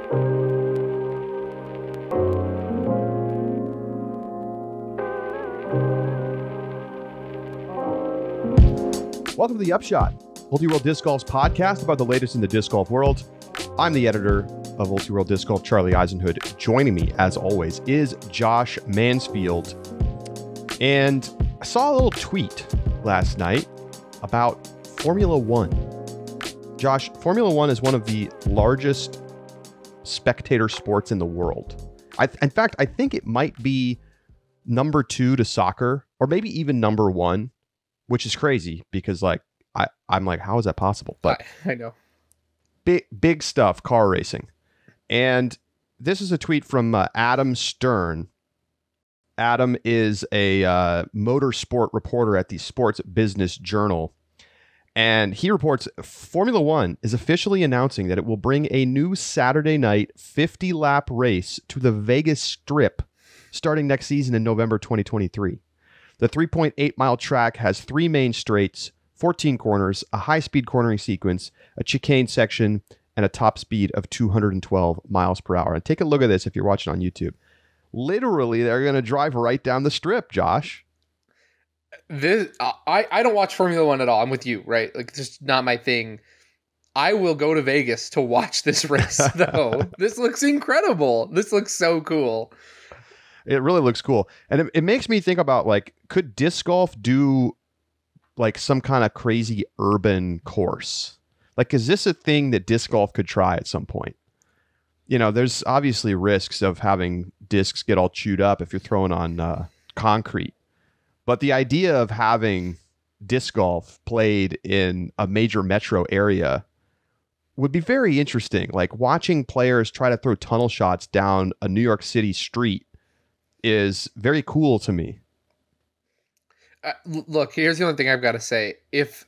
Welcome to the Upshot, Multi-World Disc Golf's podcast about the latest in the disc golf world. I'm the editor of Multi-World Disc Golf, Charlie Eisenhood. Joining me, as always, is Josh Mansfield. And I saw a little tweet last night about Formula One. Josh, Formula One is one of the largest spectator sports in the world. In fact, I think it might be number 2 to soccer, or maybe even number 1. Which is crazy because I'm like, how is that possible? But I know. Big stuff, car racing. And this is a tweet from Adam Stern. Adam is a motorsport reporter at the Sports Business Journal. And he reports Formula One is officially announcing that it will bring a new Saturday night 50-lap race to the Vegas Strip starting next season in November 2023. The 3.8-mile track has 3 main straights, 14 corners, a high-speed cornering sequence, a chicane section, and a top speed of 212 miles per hour. And take a look at this if you're watching on YouTube. Literally, they're going to drive right down the strip, Josh. I don't watch Formula One at all. I'm with you, right? Like, it's just not my thing. I will go to Vegas to watch this race, though. This looks incredible. This looks so cool. It really looks cool. And it makes me think about, like, could disc golf do, like, some kind of crazy urban course? Like, is this a thing that disc golf could try at some point? You know, there's obviously risks of having discs get all chewed up if you're throwing on concrete. But the idea of having disc golf played in a major metro area would be very interesting. Like, watching players try to throw tunnel shots down a New York City street is very cool to me. Look, here's the only thing I've got to say. If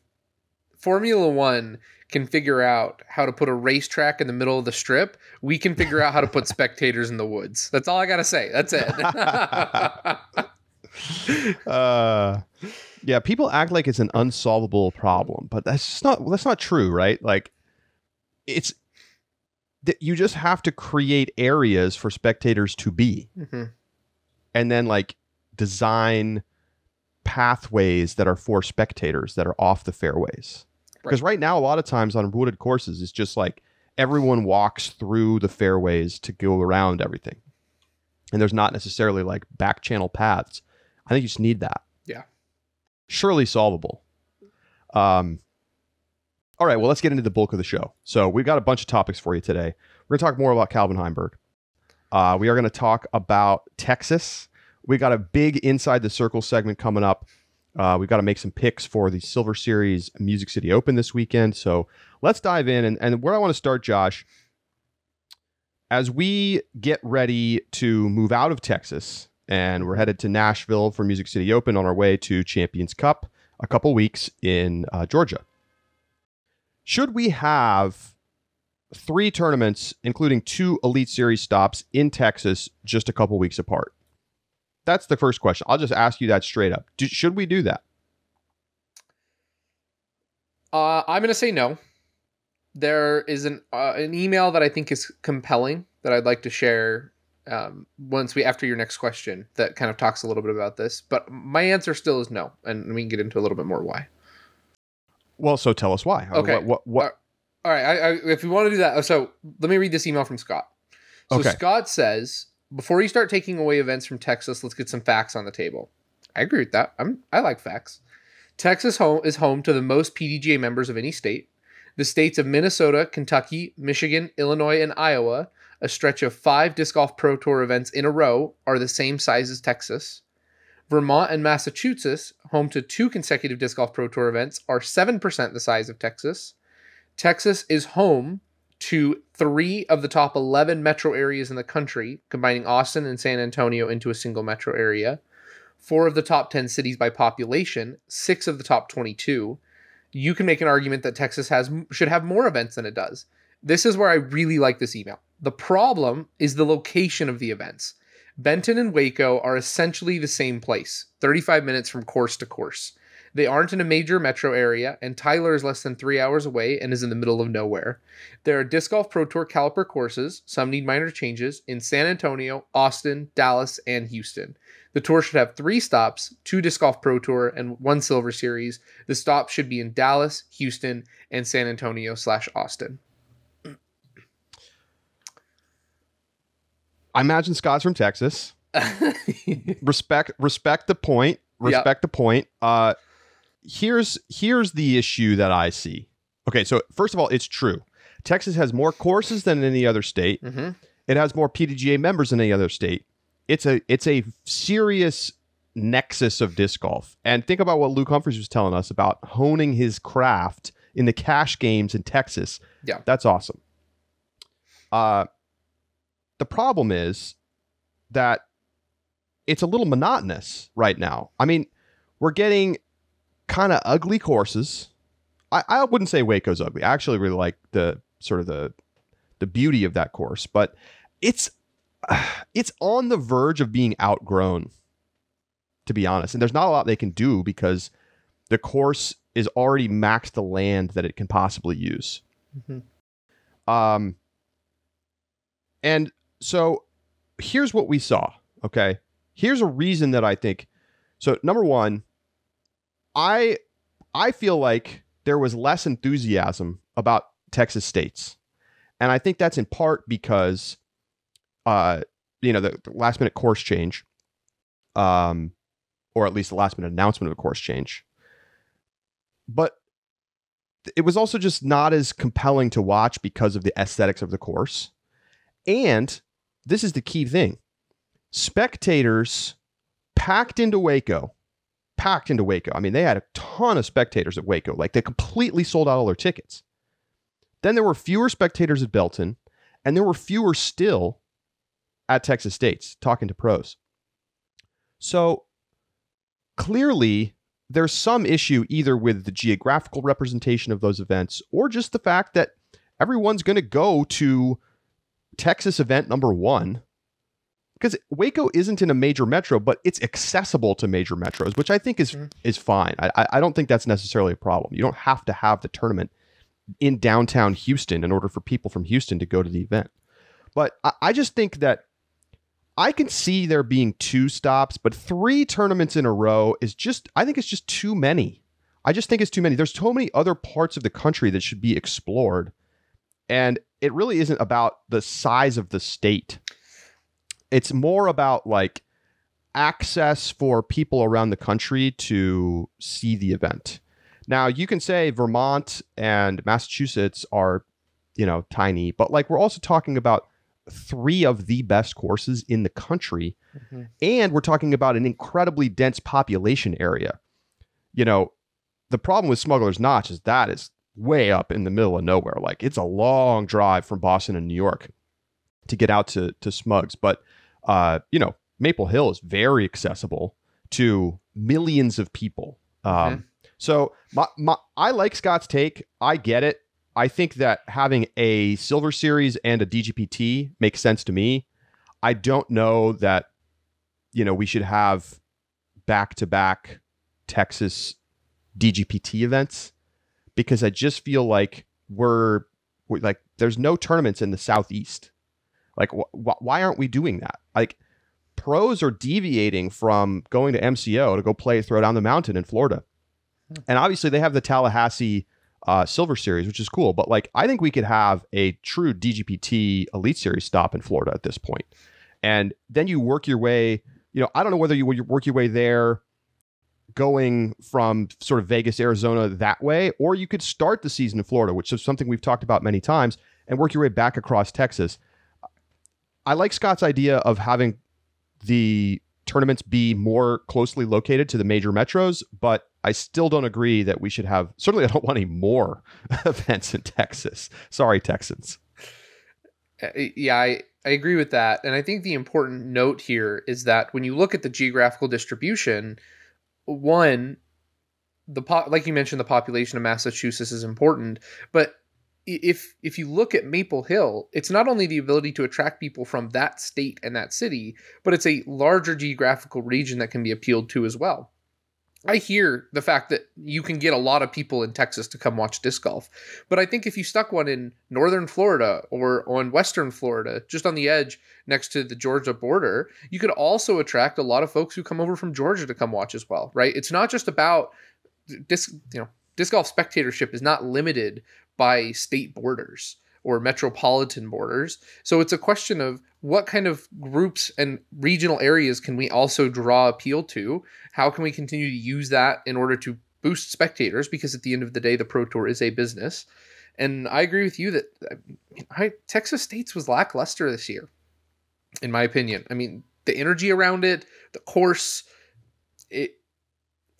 Formula One can figure out how to put a racetrack in the middle of the strip, we can figure out how to put spectators in the woods. That's all I got to say. That's it. Yeah, people act like it's an unsolvable problem, but that's not true, right? Like, it's that you just have to create areas for spectators to be. Mm-hmm. And then, like, design pathways that are for spectators that are off the fairways. Because right now, a lot of times on wooded courses, it's just like everyone walks through the fairways to go around everything. And there's not necessarily like back channel paths. I think you just need that. Yeah. Surely solvable. All right, well, let's get into the bulk of the show. So we've got a bunch of topics for you today. We're going to talk more about Calvin Heimburg. We are going to talk about Texas. We got a big Inside the Circle segment coming up. We've got to make some picks for the Silver Series Music City Open this weekend. So let's dive in. And where I want to start, Josh, as we get ready to move out of Texas and we're headed to Nashville for Music City Open on our way to Champions Cup a couple weeks in Georgia. Should we have 3 tournaments, including 2 Elite Series stops in Texas just a couple weeks apart? That's the first question. I'll just ask you that straight up. Should we do that? I'm going to say no. There is an email that I think is compelling that I'd like to share after your next question that kind of talks a little bit about this. But my answer still is no, and we can get into a little bit more why. Well, so tell us why. Okay. What? All right. If we want to do that, so let me read this email from Scott. So okay. Scott says, before you start taking away events from Texas, let's get some facts on the table. I agree with that. I like facts. Texas is home to the most PDGA members of any state. The states of Minnesota, Kentucky, Michigan, Illinois, and Iowa, a stretch of 5 Disc Golf Pro Tour events in a row, are the same size as Texas. Vermont and Massachusetts, home to 2 consecutive Disc Golf Pro Tour events, are 7% the size of Texas. Texas is home to 3 of the top 11 metro areas in the country, combining Austin and San Antonio into a single metro area. 4 of the top 10 cities by population, 6 of the top 22. You can make an argument that Texas should have more events than it does. This is where I really like this email. The problem is the location of the events. Benton and Waco are essentially the same place, 35 minutes from course to course. They aren't in a major metro area, and Tyler is less than 3 hours away and is in the middle of nowhere. There are Disc Golf Pro Tour caliper courses, some need minor changes, in San Antonio, Austin, Dallas, and Houston. The tour should have 3 stops, 2 Disc Golf Pro Tour, and 1 Silver Series. The stops should be in Dallas, Houston, and San Antonio/Austin. I imagine Scott's from Texas. Respect the point. The point. Here's the issue that I see. Okay, so first of all, it's true. Texas has more courses than any other state. Mm-hmm. It has more PDGA members than any other state. It's a serious nexus of disc golf. And think about what Luke Humphreys was telling us about honing his craft in the cash games in Texas. Yeah, that's awesome. The problem is that it's a little monotonous right now. I mean, we're getting kind of ugly courses. I wouldn't say Waco's ugly. I actually really like the sort of the beauty of that course, but it's on the verge of being outgrown, to be honest. And there's not a lot they can do because the course is already maxed the land that it can possibly use. Mm-hmm. And so here's what we saw. Okay. Here's a reason that I think. So number one, I feel like there was less enthusiasm about Texas states. And I think that's in part because, the last minute course change, or at least the last minute announcement of a course change. But it was also just not as compelling to watch because of the aesthetics of the course. And this is the key thing. Spectators packed into Waco. I mean, they had a ton of spectators at Waco. Like, they completely sold out all their tickets. Then there were fewer spectators at Belton, and there were fewer still at Texas State's, talking to pros. So clearly, there's some issue either with the geographical representation of those events or just the fact that everyone's going to go to Texas event number 1, because Waco isn't in a major metro, but it's accessible to major metros, which I think is fine. I don't think that's necessarily a problem. You don't have to have the tournament in downtown Houston in order for people from Houston to go to the event. But I just think that I can see there being 2 stops, but 3 tournaments in a row I think it's just too many. I just think it's too many. There's so many other parts of the country that should be explored. And it really isn't about the size of the state. It's more about like access for people around the country to see the event. Now, you can say Vermont and Massachusetts are, tiny, but like we're also talking about 3 of the best courses in the country. Mm-hmm. And we're talking about an incredibly dense population area. The problem with Smuggler's Notch is that is way up in the middle of nowhere. Like, it's a long drive from Boston and New York to get out to Smugs. But, Maple Hill is very accessible to millions of people. So I like Scott's take. I get it. I think that having a Silver Series and a DGPT makes sense to me. I don't know that, we should have back-to-back Texas DGPT events, because I just feel like we're like, there's no tournaments in the Southeast. Like, why aren't we doing that? Like, pros are deviating from going to MCO to go play Throwdown the Mountain in Florida. And obviously they have the Tallahassee Silver Series, which is cool. But like, I think we could have a true DGPT Elite Series stop in Florida at this point. And then you work your way, I don't know whether you work your way there going from sort of Vegas, Arizona that way, or you could start the season in Florida, which is something we've talked about many times, and work your way back across Texas. I like Scott's idea of having the tournaments be more closely located to the major metros, but I still don't agree that we should have, certainly I don't want any more events in Texas. Sorry, Texans. Yeah, I agree with that. And I think the important note here is that when you look at the geographical distribution, one, like you mentioned, the population of Massachusetts is important, but if you look at Maple Hill, it's not only the ability to attract people from that state and that city, but it's a larger geographical region that can be appealed to as well. I hear the fact that you can get a lot of people in Texas to come watch disc golf. But I think if you stuck one in northern Florida or on western Florida, just on the edge next to the Georgia border, you could also attract a lot of folks who come over from Georgia to come watch as well, right? It's not just about disc golf spectatorship is not limited by state borders or metropolitan borders. So it's a question of what kind of groups and regional areas can we also draw appeal to? How can we continue to use that in order to boost spectators? Because at the end of the day, the Pro Tour is a business. And I agree with you that Texas State's was lackluster this year, in my opinion. I mean, the energy around it, the course,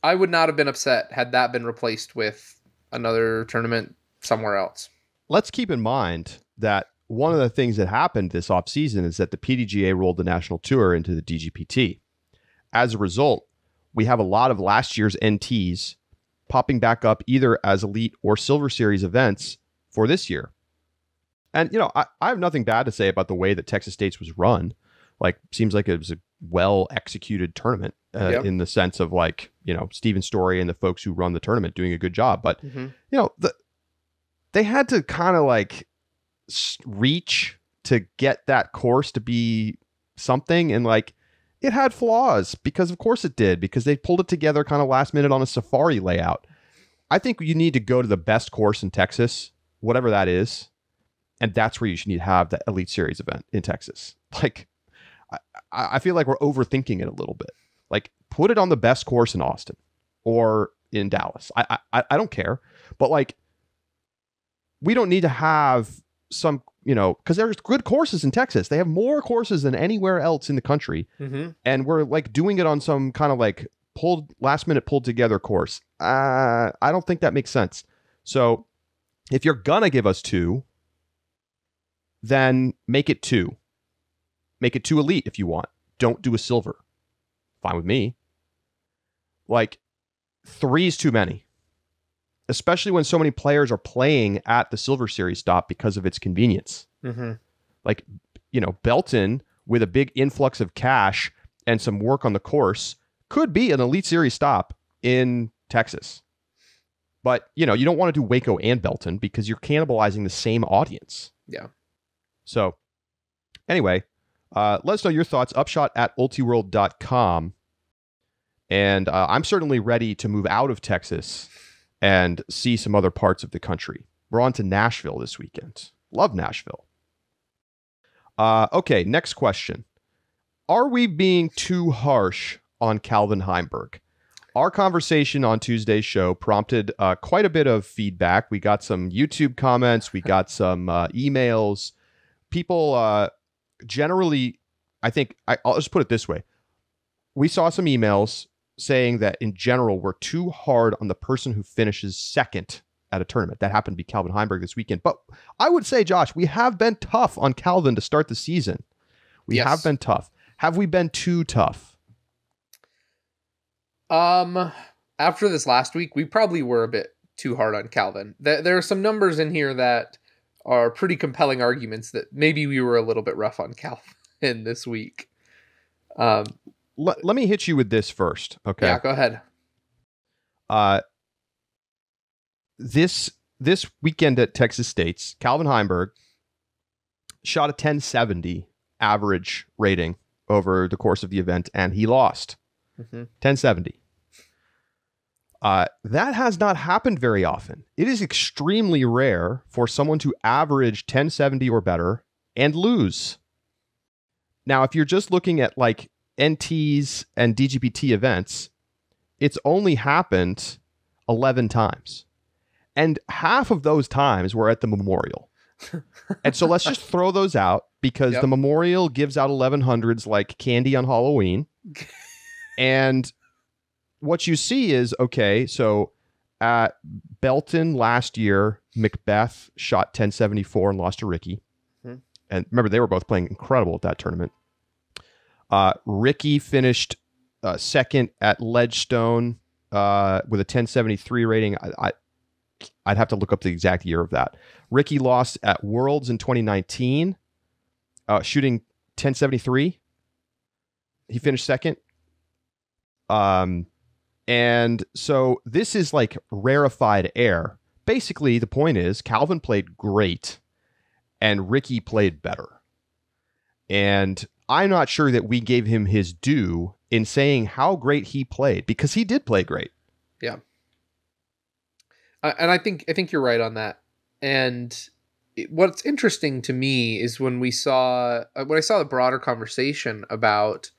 I would not have been upset had that been replaced with another tournament somewhere else. Let's keep in mind that one of the things that happened this offseason is that the PDGA rolled the national tour into the DGPT. As a result, we have a lot of last year's NTs popping back up either as Elite or Silver Series events for this year. And, I have nothing bad to say about the way that Texas State's was run. Seems like it was a well-executed tournament in the sense of Steven Story and the folks who run the tournament doing a good job. But, they had to kind of reach to get that course to be something. And it had flaws because of course it did, because they pulled it together kind of last minute on a safari layout. I think you need to go to the best course in Texas, whatever that is. And that's where you should need to have the Elite Series event in Texas. I feel like we're overthinking it a little bit. Put it on the best course in Austin or in Dallas. I don't care. But we don't need to have some, because there's good courses in Texas. They have more courses than anywhere else in the country. Mm-hmm. And we're doing it on some kind of last minute pulled together course. I don't think that makes sense. So if you're going to give us 2, then make it 2. Make it 2 Elite if you want. Don't do a Silver. Fine with me. 3 is too many. Especially when so many players are playing at the Silver Series stop because of its convenience. Mm-hmm. Belton, with a big influx of cash and some work on the course, could be an Elite Series stop in Texas. But, you don't want to do Waco and Belton because you're cannibalizing the same audience. Yeah. So, anyway, let us know your thoughts. Upshot@ultiworld.com. And I'm certainly ready to move out of Texas and see some other parts of the country. We're on to Nashville this weekend. Love Nashville. Okay, next question. Are we being too harsh on Calvin Heimburg? Our conversation on Tuesday's show prompted quite a bit of feedback. We got some YouTube comments. We got some emails. People generally, I'll just put it this way. We saw some emails saying that in general, we're too hard on the person who finishes second at a tournament. That happened to be Calvin Heimburg this weekend. But I would say, Josh, we have been tough on Calvin to start the season. We have been tough. Have we been too tough? After this last week, we probably were a bit too hard on Calvin. There are some numbers in here that are pretty compelling arguments that maybe we were a little bit rough on Calvin this week. Let me hit you with this first, okay? Yeah, go ahead. This weekend at Texas State's, Calvin Heimburg shot a 1070 average rating over the course of the event, and he lost. 1070. That has not happened very often. It is extremely rare for someone to average 1070 or better and lose. Now, if you're just looking at NTs and DGPT events, it's only happened 11 times. And half of those times were at the Memorial. And so let's just throw those out because the Memorial gives out 1100s like candy on Halloween. And what you see is, okay, so at Belton last year, Macbeth shot 1074 and lost to Ricky. And remember, they were both playing incredible at that tournament. Ricky finished second at Ledgestone with a 1073 rating. I'd have to look up the exact year of that. Ricky lost at Worlds in 2019, shooting 1073. He finished second. And so this is like rarefied air. Basically, the point is Calvin played great and Ricky played better. And I'm not sure that we gave him his due in saying how great he played, because he did play great. Yeah. And I think you're right on that. And what's interesting to me is when I saw the broader conversation about,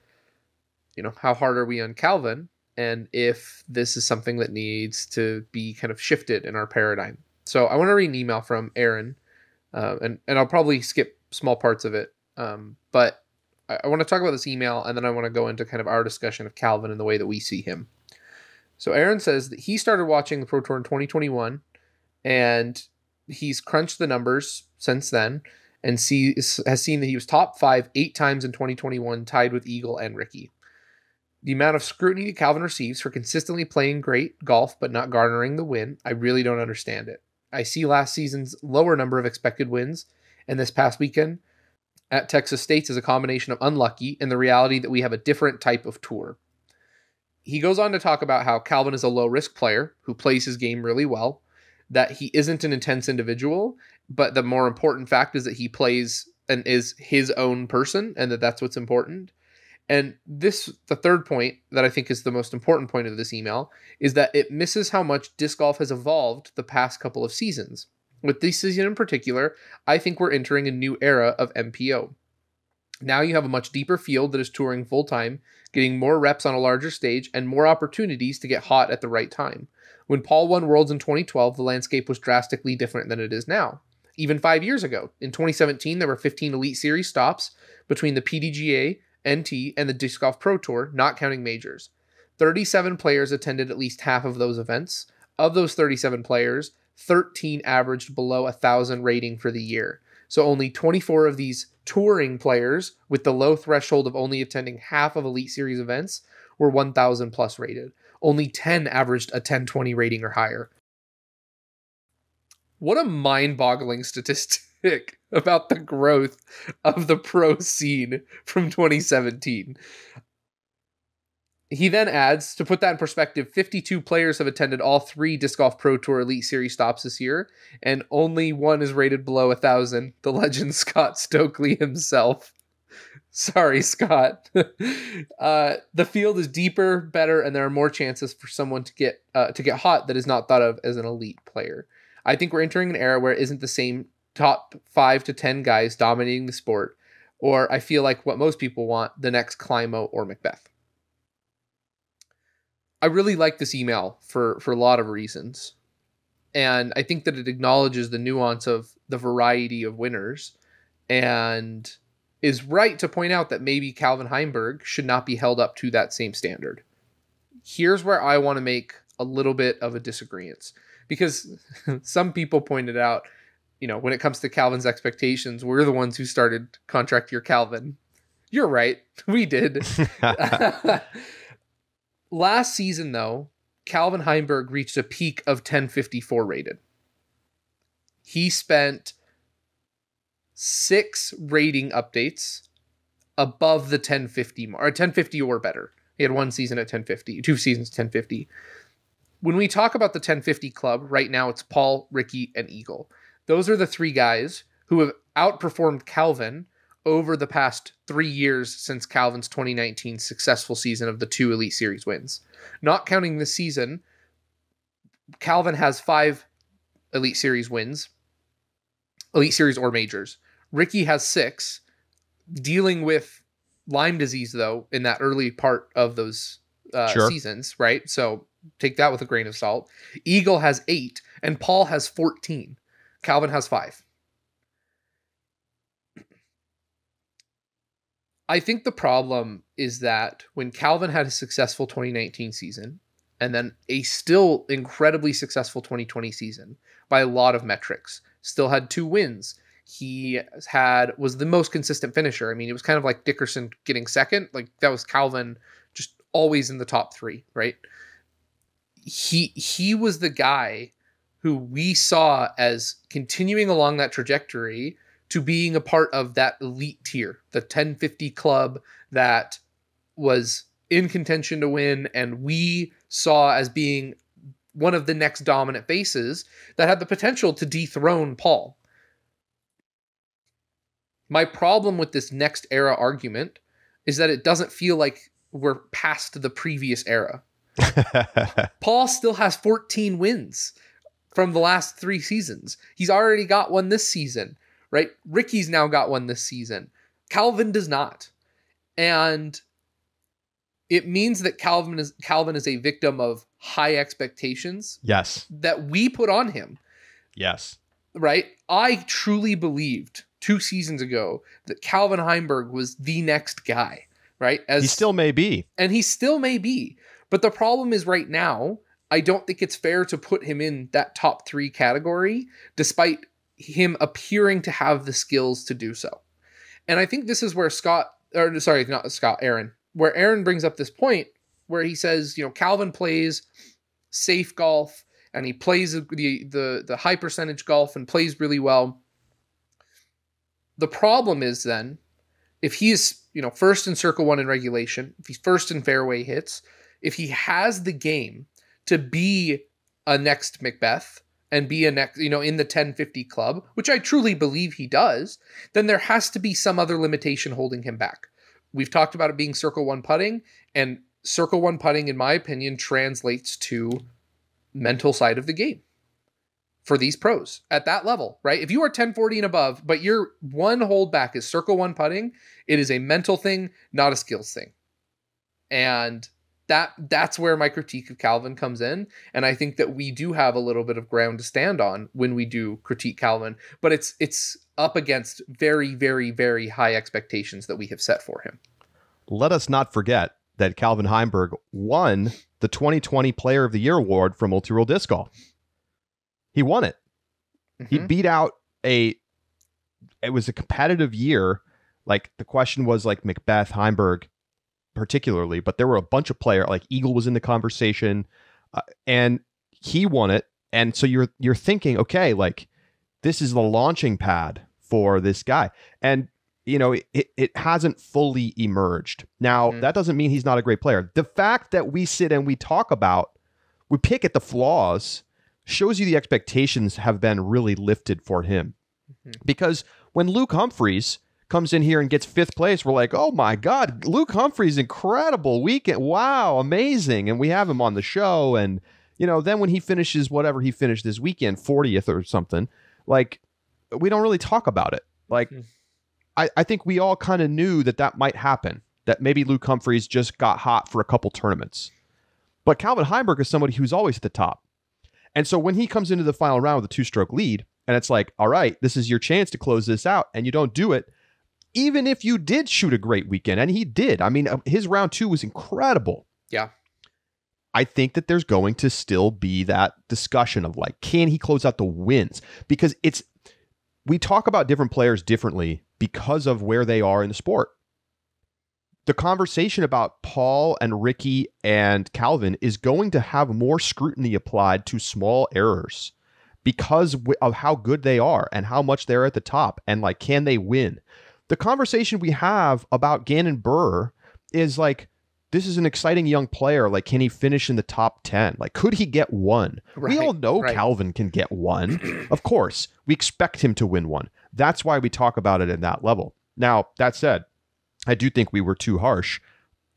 how hard are we on Calvin, and if this is something that needs to be kind of shifted in our paradigm. So I want to read an email from Aaron, and I'll probably skip small parts of it. But I want to talk about this email, and then I want to go into kind of our discussion of Calvin and the way that we see him. So Aaron says that he started watching the Pro Tour in 2021, and he's crunched the numbers since then, and has seen that he was top 5 8 times in 2021, tied with Eagle and Ricky. The amount of scrutiny that Calvin receives for consistently playing great golf but not garnering the win, I really don't understand it. I see last season's lower number of expected wins, and this past weekend at Texas State is a combination of unlucky and the reality that we have a different type of tour. He goes on to talk about how Calvin is a low-risk player who plays his game really well, that he isn't an intense individual, but the more important fact is that he plays and is his own person, and that's what's important. And the third point that I think is the most important point of this email is that it misses how much disc golf has evolved the past couple of seasons. With this season in particular, I think we're entering a new era of MPO. Now you have a much deeper field that is touring full-time, getting more reps on a larger stage, and more opportunities to get hot at the right time. When Paul won Worlds in 2012, the landscape was drastically different than it is now. Even 5 years ago, in 2017, there were 15 Elite Series stops between the PDGA, NT, and the Disc Golf Pro Tour, not counting majors. 37 players attended at least half of those events. Of those 37 players, 13 averaged below 1,000 rating for the year. So only 24 of these touring players, with the low threshold of only attending half of Elite Series events, were 1,000 plus rated. Only 10 averaged a 1020 rating or higher. What a mind-boggling statistic about the growth of the pro scene from 2017. He then adds, to put that in perspective, 52 players have attended all 3 Disc Golf Pro Tour Elite Series stops this year, and only one is rated below 1,000, the legend Scott Stokely himself. Sorry, Scott. The field is deeper, better, and there are more chances for someone to get hot that is not thought of as an elite player. I think we're entering an era where it isn't the same top 5 to 10 guys dominating the sport, or I feel like what most people want, the next Climo or Macbeth. I really like this email for a lot of reasons. And I think that it acknowledges the nuance of the variety of winners and is right to point out that maybe Calvin Heimburg should not be held up to that same standard. Here's where I want to make a little bit of a disagreement, because some people pointed out, when it comes to Calvin's expectations, we're the ones who started Contract Year Calvin. You're right. We did. Last season, though, Calvin Heimburg reached a peak of 1054 rated. He spent 6 rating updates above the 1050 mark, or 1050 or better. He had 1 season at 1050, 2 seasons 1050. When we talk about the 1050 club, right now it's Paul, Ricky, and Eagle. Those are the 3 guys who have outperformed Calvin over the past 3 years since Calvin's 2019 successful season of the 2 Elite Series wins. Not counting this season, Calvin has 5 Elite Series wins, Elite Series or majors. Ricky has 6, dealing with Lyme disease, though, in that early part of those seasons, right? So take that with a grain of salt. Eagle has 8, and Paul has 14. Calvin has 5. I think the problem is that when Calvin had a successful 2019 season and then a still incredibly successful 2020 season by a lot of metrics, still had 2 wins. He was the most consistent finisher. I mean, it was kind of like Dickerson getting second. Like, that was Calvin just always in the top 3, right? He was the guy who we saw as continuing along that trajectory to being a part of that elite tier, the 1050 club that was in contention to win, and we saw as being one of the next dominant faces that had the potential to dethrone Paul. My problem with this next era argument is that it doesn't feel like we're past the previous era. Paul still has 14 wins from the last 3 seasons. He's already got one this season, right? Ricky's now got one this season. Calvin does not. And it means that Calvin is a victim of high expectations. Yes. That we put on him. Yes. Right? I truly believed 2 seasons ago that Calvin Heimburg was the next guy, right? He still may be. And he still may be. But the problem is right now, I don't think it's fair to put him in that top 3 category, despite him appearing to have the skills to do so. And I think this is where Aaron, where Aaron brings up this point where he says, Calvin plays safe golf and he plays the high percentage golf and plays really well. The problem is then, if he is, first in circle 1 in regulation, if he's first in fairway hits, if he has the game to be a next Macbeth and be a next, in the 1050 club, which I truly believe he does, then there has to be some other limitation holding him back. We've talked about it being circle 1 putting, and circle 1 putting, in my opinion, translates to mental side of the game for these pros at that level, right? If you are 1040 and above, but your one holdback is circle 1 putting, it is a mental thing, not a skills thing. And that's where my critique of Calvin comes in. And I think that we do have a little bit of ground to stand on when we do critique Calvin, but it's up against very, very, very high expectations that we have set for him. Let us not forget that Calvin Heimburg won the 2020 Player of the Year award from Multi-Role Disc Golf. He won it. Mm-hmm. He beat out it was a competitive year. Like, the question was like Macbeth, Heimburg particularly, but there were a bunch of players, like Eagle was in the conversation, and he won it. And so you're thinking, okay, like, this is the launching pad for this guy. And, it hasn't fully emerged. Now, that doesn't mean he's not a great player. The fact that we sit and we pick at the flaws shows you the expectations have been really lifted for him. Because when Luke Humphreys comes in here and gets 5th place, we're like, oh my God, Luke Humphreys, incredible weekend. Wow, amazing. And we have him on the show. And, then when he finishes whatever he finished this weekend, 40th or something, like, we don't really talk about it. Like, I think we all kind of knew that might happen, that maybe Luke Humphreys just got hot for a couple tournaments. But Calvin Heimburg is somebody who's always at the top. And so when he comes into the final round with a 2-stroke lead, and it's like, all right, this is your chance to close this out, and you don't do it, even if you did shoot a great weekend, and he did. I mean, his round 2 was incredible. Yeah. I think that there's going to still be that discussion of, like, can he close out the wins? Because we talk about different players differently because of where they are in the sport. The conversation about Paul and Ricky and Calvin is going to have more scrutiny applied to small errors because of how good they are and how much they're at the top, and, like, can they win? The conversation we have about Gannon Buhr is like, this is an exciting young player. Like, can he finish in the top 10? Like, could he get 1? Right, we all know Calvin can get 1. Of course, we expect him to win 1. That's why we talk about it at that level. Now, that said, I do think we were too harsh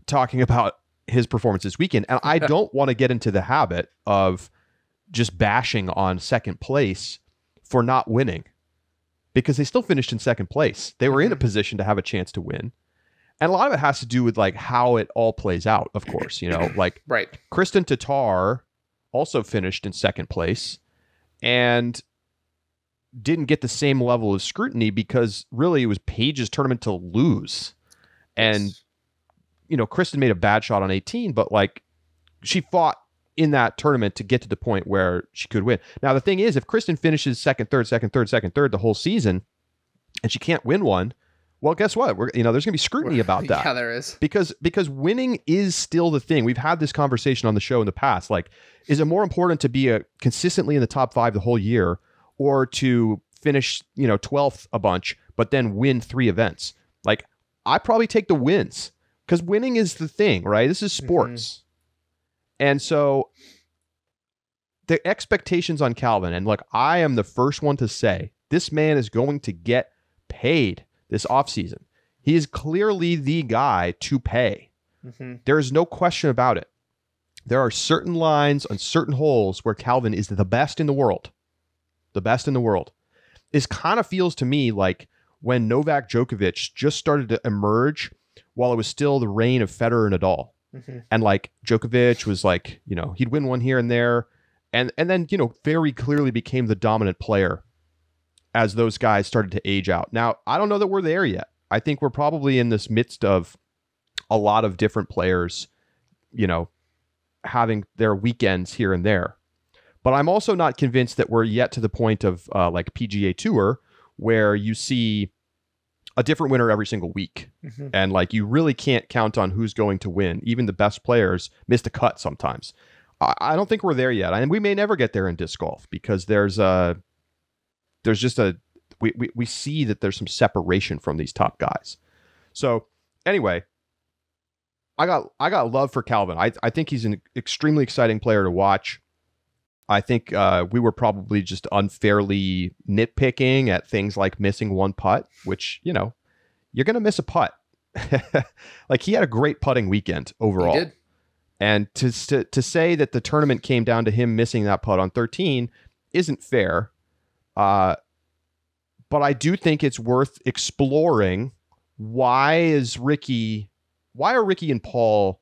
talking about his performance this weekend. And I don't want to get into the habit of just bashing on second place for not winning, because they still finished in second place. They were in a position to have a chance to win. And a lot of it has to do with, like, how it all plays out, of course, like right. Kristen Tatar also finished in second place and didn't get the same level of scrutiny because really it was Paige's tournament to lose. And, Kristen made a bad shot on 18, but, like, she fought in that tournament to get to the point where she could win. Now, the thing is, if Kristen finishes second, third the whole season and she can't win one, well, guess what? There's going to be scrutiny about that. Yeah, there is. Because winning is still the thing. We've had this conversation on the show in the past. Like, is it more important to be consistently in the top 5 the whole year, or to finish, 12th a bunch, but then win 3 events? Like, I probably take the wins, because winning is the thing, right? This is sports. And so the expectations on Calvin, and look, I am the first one to say this man is going to get paid this offseason. He is clearly the guy to pay. There is no question about it. There are certain lines on certain holes where Calvin is the best in the world. The best in the world. It kind of feels to me like when Novak Djokovic just started to emerge while it was still the reign of Federer and Nadal. And like Djokovic was like, you know, he'd win one here and there. And then, you know, very clearly became the dominant player as those guys started to age out. Now, I don't know that we're there yet. I think we're probably in this midst of a lot of different players, you know, having their weekends here and there. But I'm also not convinced that we're yet to the point of like PGA Tour where you see a different winner every single week. And like you really can't count on who's going to win. Even the best players miss the cut sometimes. I don't think we're there yet. And we may never get there in disc golf because we see that there's some separation from these top guys. So anyway, I got love for Calvin. I think he's an extremely exciting player to watch. I think we were probably just unfairly nitpicking at things like missing one putt, which, you know, you're going to miss a putt. Like he had a great putting weekend overall. He did. And to say that the tournament came down to him missing that putt on 13 isn't fair. But I do think it's worth exploring why are Ricky and Paul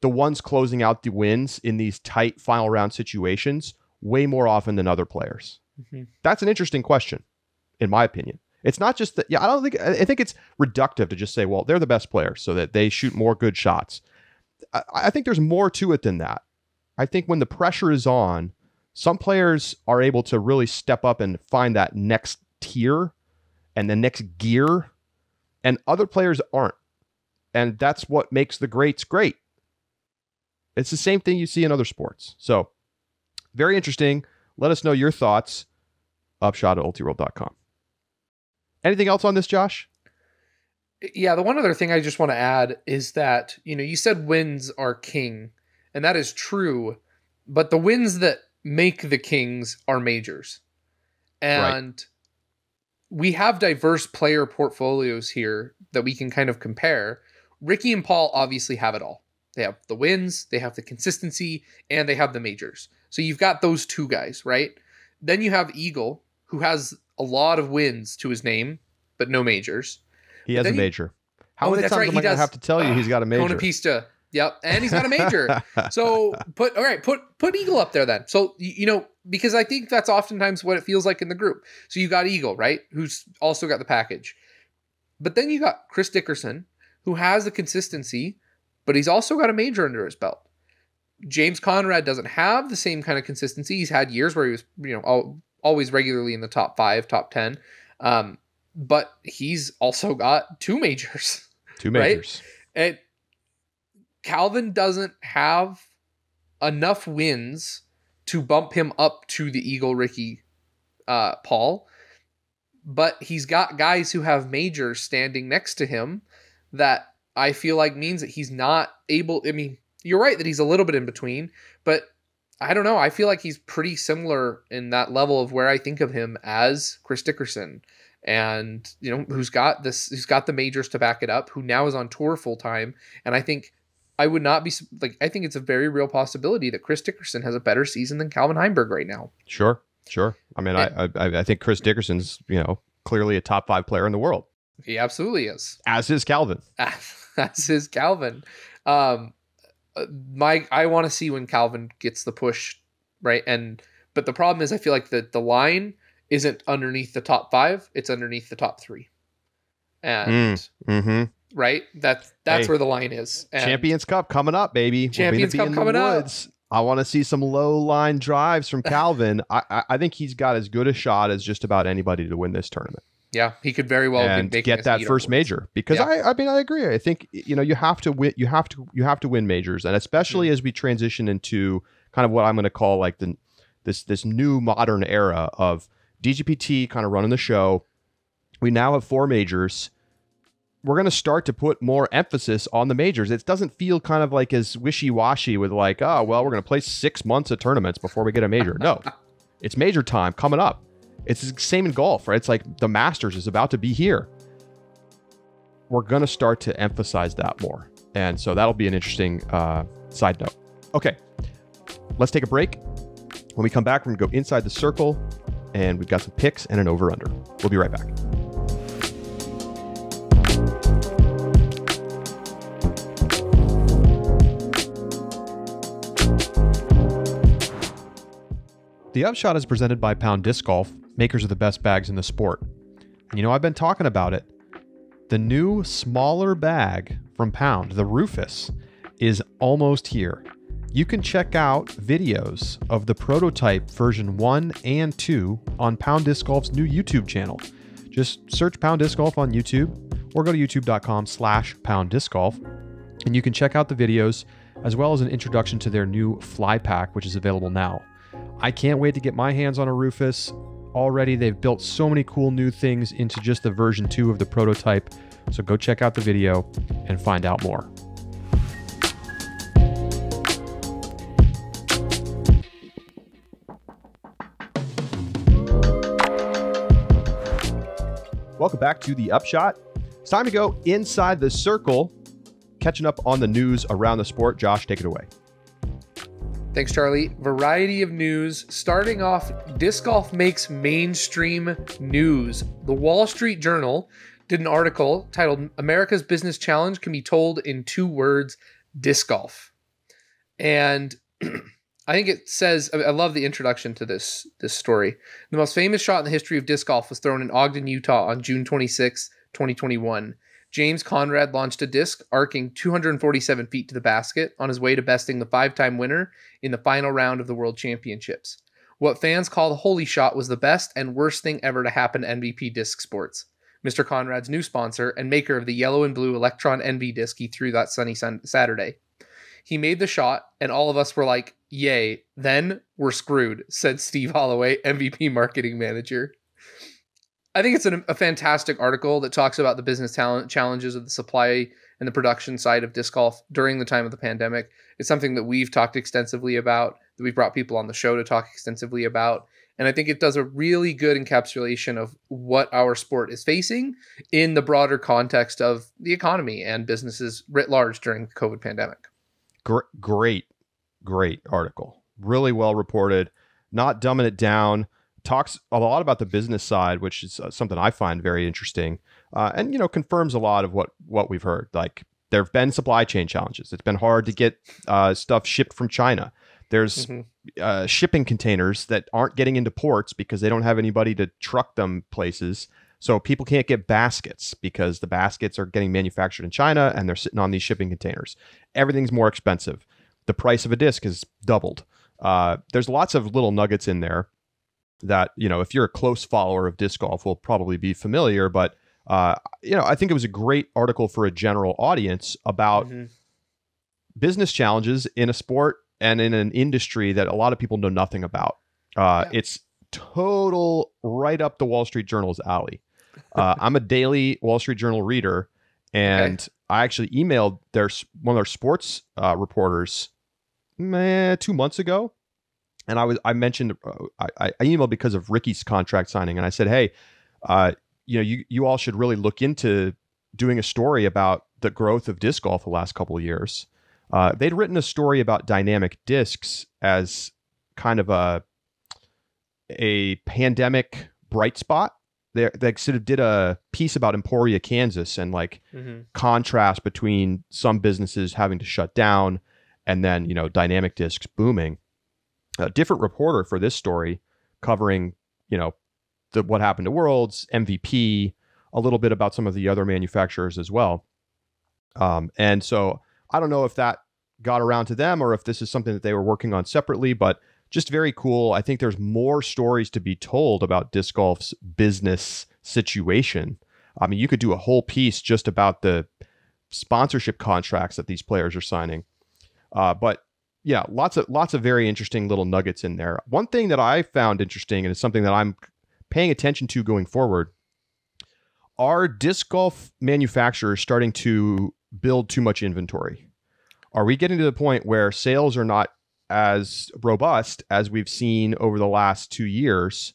the ones closing out the wins in these tight final round situations way more often than other players? That's an interesting question, in my opinion. It's not just that. Yeah, I think it's reductive to just say, well, they're the best players so that they shoot more good shots. I think there's more to it than that. I think when the pressure is on, some players are able to really step up and find that next tier and the next gear, and other players aren't. And that's what makes the greats great. It's the same thing you see in other sports. So, very interesting. Let us know your thoughts. Upshot at ultiworld.com. Anything else on this, Josh? Yeah, the one other thing I just want to add is that, you know, you said wins are king, and that is true, but the wins that make the kings are majors. And we have diverse player portfolios here that we can kind of compare. Ricky and Paul obviously have it all. They have the wins, they have the consistency, and they have the majors. So you've got those two guys, right? Then you have Eagle, who has a lot of wins to his name, but no majors. He has a major. How many times am I going to have to tell you he's got a major? Kona Pista. Yep. And he's got a major. So put Eagle up there then. So, you know, because I think that's oftentimes what it feels like in the group. So you got Eagle, right? Who's also got the package. But then you got Chris Dickerson, who has the consistency, but he's also got a major under his belt. James Conrad doesn't have the same kind of consistency. He's had years where he was, you know, always regularly in the top 5, top 10. But he's also got 2 majors. 2 majors. Right? And Calvin doesn't have enough wins to bump him up to the Eagle Ricky Paul. But he's got guys who have majors standing next to him that I feel like means that he's not able. I mean, you're right that he's a little bit in between, but I don't know. I feel like he's pretty similar in that level of where I think of him as Chris Dickerson, and you know, who's got the majors to back it up, who now is on tour full time. And I think I would not be like, I think it's a very real possibility that Chris Dickerson has a better season than Calvin Heimburg right now. Sure. I mean, I think Chris Dickerson's, you know, clearly a top 5 player in the world. He absolutely is. As is Calvin. As is Calvin. I want to see when Calvin gets the push, right? But the problem is, I feel like the line isn't underneath the top 5; it's underneath the top 3. And right, that's where the line is. And Champions Cup coming up, baby. Champions Cup coming up. I want to see some low line drives from Calvin. I think he's got as good a shot as just about anybody to win this tournament. Yeah, he could very well be get that first major, because I mean, I agree. I think, you know, you have to win. You have to win majors, and especially as we transition into kind of what I'm going to call like this new modern era of DGPT kind of running the show. We now have 4 majors. we're going to start to put more emphasis on the majors. It doesn't feel kind of like as wishy-washy with like, oh, well, we're going to play 6 months of tournaments before we get a major. No, it's major time coming up. It's the same in golf, right? It's like the Masters is about to be here. We're going to start to emphasize that more. And so that'll be an interesting side note. Okay, let's take a break. When we come back, we're going to go inside the circle, and we've got some picks and an over-under. We'll be right back. The Upshot is presented by Pound Disc Golf, makers of the best bags in the sport. And you know, I've been talking about it. The new smaller bag from Pound, the Rufus, is almost here. You can check out videos of the prototype version 1 and 2 on Pound Disc Golf's new YouTube channel. Just search Pound Disc Golf on YouTube or go to youtube.com/Pound Disc Golf, and you can check out the videos as well as an introduction to their new fly pack, which is available now. I can't wait to get my hands on a Rufus. Already, they've built so many cool new things into just the version 2 of the prototype. So go check out the video and find out more. Welcome back to the Upshot. It's time to go inside the circle, catching up on the news around the sport. Josh, take it away. Thanks, Charlie. Variety of news. Starting off, disc golf makes mainstream news. The Wall Street Journal did an article titled "America's Business Challenge Can Be Told in 2 Words: Disc Golf." And I think it says, I love the introduction to this story. The most famous shot in the history of disc golf was thrown in Ogden, Utah on June 26, 2021. James Conrad launched a disc arcing 247 feet to the basket on his way to besting the 5-time winner in the final round of the World Championships. What fans call the holy shot was the best and worst thing ever to happen to MVP Disc Sports. Mr. Conrad's new sponsor and maker of the yellow and blue Electron NV disc he threw that sunny Saturday. He made the shot, and all of us were like, yay, then we're screwed, said Steve Holloway, MVP marketing manager. I think it's a fantastic article that talks about the business challenges of the supply and the production side of disc golf during the time of the pandemic. It's something that we've talked extensively about, that we've brought people on the show to talk extensively about. And I think it does a really good encapsulation of what our sport is facing in the broader context of the economy and businesses writ large during the COVID pandemic. Great article. Really well reported, not dumbing it down. Talks a lot about the business side, which is something I find very interesting, and confirms a lot of what we've heard. Like, there have been supply chain challenges. It's been hard to get stuff shipped from China. There's shipping containers that aren't getting into ports because they don't have anybody to truck them places. So people can't get baskets because the baskets are getting manufactured in China and they're sitting on these shipping containers. Everything's more expensive. The price of a disc has doubled. There's lots of little nuggets in there that, if you're a close follower of disc golf, will probably be familiar. But, I think it was a great article for a general audience about business challenges in a sport and in an industry that a lot of people know nothing about. It's total right up the Wall Street Journal's alley. I'm a daily Wall Street Journal reader, and I actually emailed one of their sports reporters 2 months ago. And I mentioned, I emailed because of Ricky's contract signing. And I said, hey, you all should really look into doing a story about the growth of disc golf the last couple of years. They'd written a story about dynamic discs as kind of a pandemic bright spot. They sort of did a piece about Emporia, Kansas, and contrast between some businesses having to shut down and then, dynamic discs booming. A different reporter for this story covering, what happened to Worlds, MVP, a little bit about some of the other manufacturers as well. And so I don't know if that got around to them or if this is something that they were working on separately, but just very cool. I think there's more stories to be told about disc golf's business situation. I mean, you could do a whole piece just about the sponsorship contracts that these players are signing. But yeah, lots of very interesting little nuggets in there. One thing that I found interesting, and it's something that I'm paying attention to going forward, are disc golf manufacturers starting to build too much inventory? Are we getting to the point where sales are not as robust as we've seen over the last 2 years?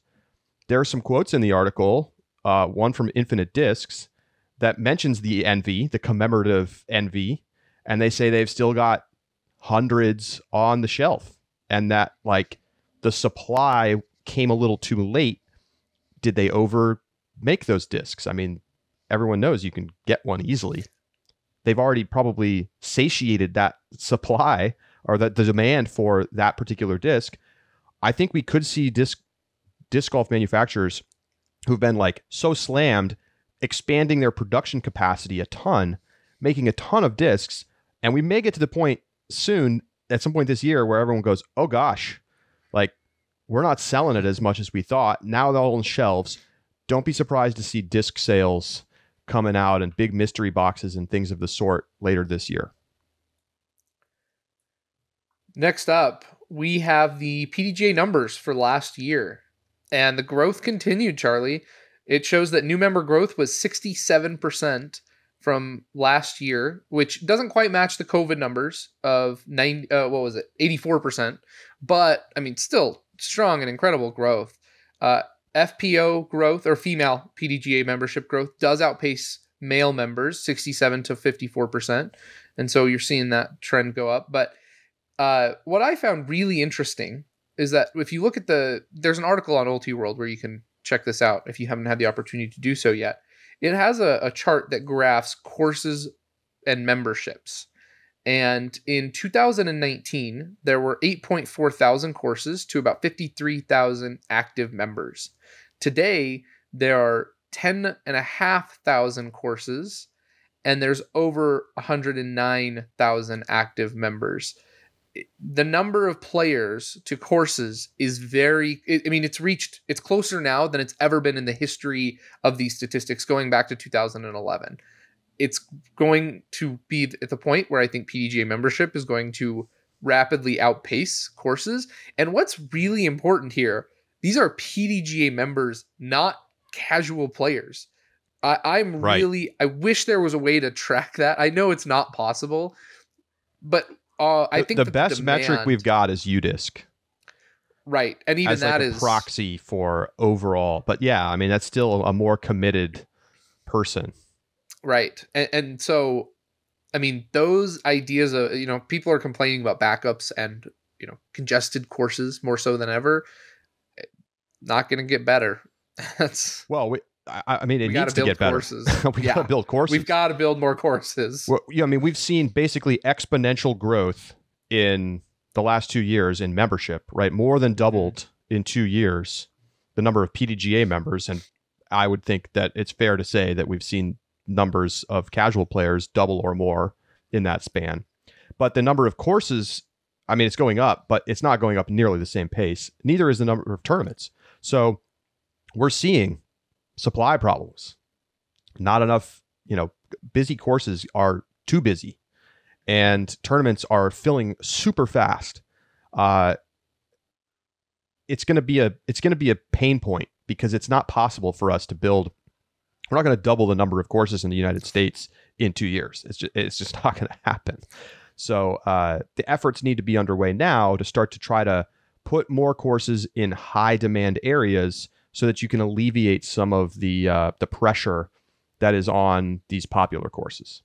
There are some quotes in the article, one from Infinite Discs, that mentions the envy, the commemorative envy, and they say they've still got hundreds on the shelf, and that like the supply came a little too late. Did they over make those discs? I mean, everyone knows you can get one easily. They've already probably satiated that supply or the demand for that particular disc. I think we could see disc golf manufacturers who've been like so slammed expanding their production capacity a ton, making a ton of discs, and we may get to the point soon at some point this year where everyone goes, oh gosh, like we're not selling it as much as we thought. Now they're all on shelves. Don't be surprised to see disc sales coming out and big mystery boxes and things of the sort later this year. Next up, we have the PDGA numbers for last year, and the growth continued, Charlie. It shows that new member growth was 67% from last year, which doesn't quite match the COVID numbers of 84%, but I mean, still strong and incredible growth. FPO growth, or female PDGA membership growth, does outpace male members, 67 to 54%. And so you're seeing that trend go up. But what I found really interesting is that if you look at there's an article on OT World where you can check this out if you haven't had the opportunity to do so yet. It has a chart that graphs courses and memberships. And in 2019, there were 8.4 thousand courses to about 53,000 active members. Today, there are 10,500 courses, and there's over 109,000 active members. The number of players to courses is it's closer now than it's ever been in the history of these statistics going back to 2011. It's going to be at the point where I think PDGA membership is going to rapidly outpace courses. And what's really important here, these are PDGA members, not casual players. I wish there was a way to track that. I know it's not possible, but I think the best metric we've got is UDisc. Right. And even as that like is a proxy for overall. But yeah, I mean, that's still a more committed person. Right. And so, I mean, those ideas of, people are complaining about backups and, congested courses more so than ever. Not going to get better. I mean, it needs to get better. We got to build courses. We've got to build more courses. Well, I mean, we've seen basically exponential growth in the last 2 years in membership, right? More than doubled in 2 years, the number of PDGA members. And I would think that it's fair to say that we've seen numbers of casual players double or more in that span. But the number of courses, I mean, it's going up, but it's not going up nearly the same pace. Neither is the number of tournaments. So we're seeing supply problems. Not enough, busy courses are too busy, and tournaments are filling super fast. It's going to be a pain point because it's not possible for us to build. We're not going to double the number of courses in the United States in 2 years. It's just not going to happen. So the efforts need to be underway now to start to try to put more courses in high demand areas so that you can alleviate some of the pressure that is on these popular courses.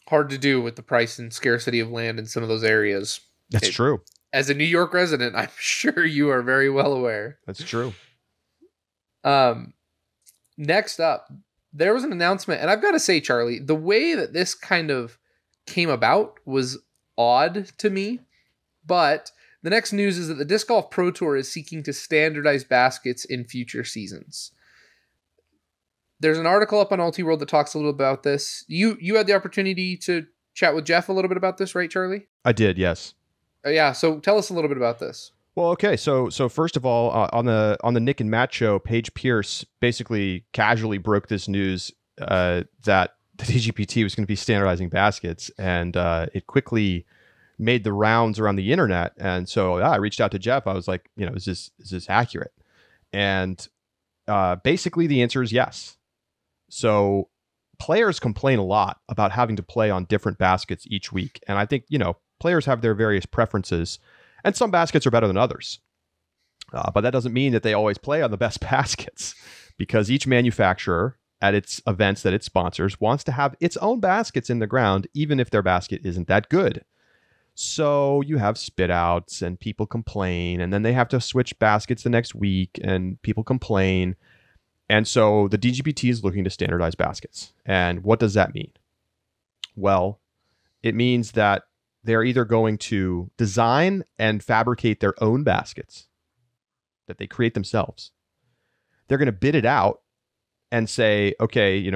Hard to do with the price and scarcity of land in some of those areas. That's true. As a New York resident, I'm sure you are very well aware. That's true. Next up, there was an announcement, and I've got to say, Charlie, the way that this kind of came about was odd to me, but the next news is that the Disc Golf Pro Tour is seeking to standardize baskets in future seasons. There's an article up on Ulti World that talks a little about this. You had the opportunity to chat with Jeff a little bit about this, right, Charlie? I did, yes. Yeah, so tell us a little bit about this. Well, okay, so first of all, on the Nick and Matt show, Paige Pierce basically casually broke this news that the DGPT was going to be standardizing baskets, and it quickly made the rounds around the internet. And so I reached out to Jeff. I was like, is this accurate? And Basically, the answer is yes. So players complain a lot about having to play on different baskets each week. And I think, players have their various preferences, and some baskets are better than others. But that doesn't mean that they always play on the best baskets, because each manufacturer at its events that it sponsors wants to have its own baskets in the ground, even if their basket isn't that good. So you have spit outs and people complain, and then they have to switch baskets the next week and people complain. And so the DGPT is looking to standardize baskets. And what does that mean? Well, it means that they're either going to design and fabricate their own baskets that they create themselves. They're going to bid it out and say, okay,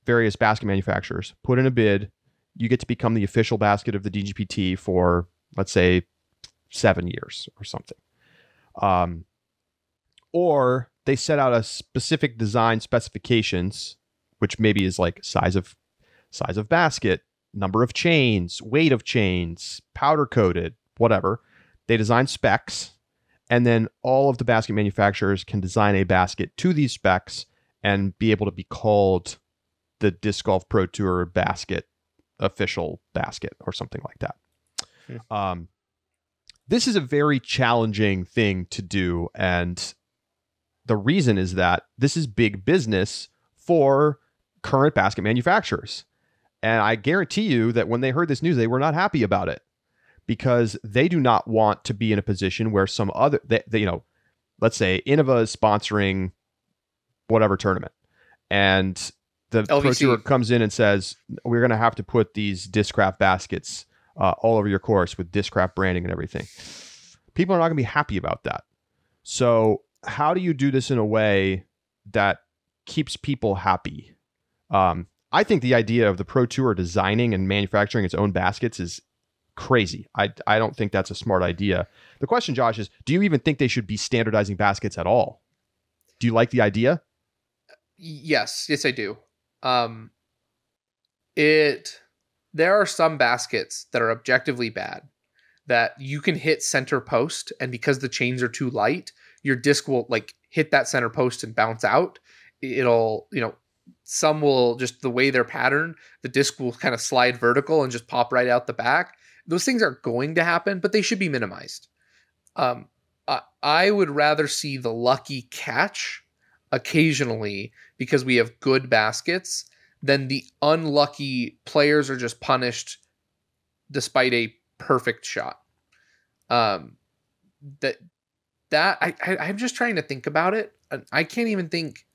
various basket manufacturers put in a bid. You get to become the official basket of the DGPT for, let's say, 7 years or something. Or they set out a specific design specifications, which maybe is like size of basket, number of chains, weight of chains, powder coated, whatever. They design specs, and then all of the basket manufacturers can design a basket to these specs and be able to be called the Disc Golf Pro Tour basket, official basket, or something like that. This is a very challenging thing to do, and the reason is that this is big business for current basket manufacturers. And I guarantee you that when they heard this news, they were not happy about it, because they do not want to be in a position where some other, let's say Innova is sponsoring whatever tournament, and the LVC Pro Tour comes in and says, we're going to have to put these Discraft baskets all over your course with Discraft branding and everything. People are not going to be happy about that. So how do you do this in a way that keeps people happy? I think the idea of the Pro Tour designing and manufacturing its own baskets is crazy. I don't think that's a smart idea. The question, Josh, is do you even think they should be standardizing baskets at all? Do you like the idea? Yes, I do. There are some baskets that are objectively bad that you can hit center post, and because the chains are too light, your disc will like hit that center post and bounce out. It'll, some will just, the way they're patterned, the disc will kind of slide vertical and just pop right out the back. Those things are going to happen, but they should be minimized. I would rather see the lucky catch occasionally because we have good baskets than the unlucky players are just punished despite a perfect shot. I'm just trying to think about it. I can't even think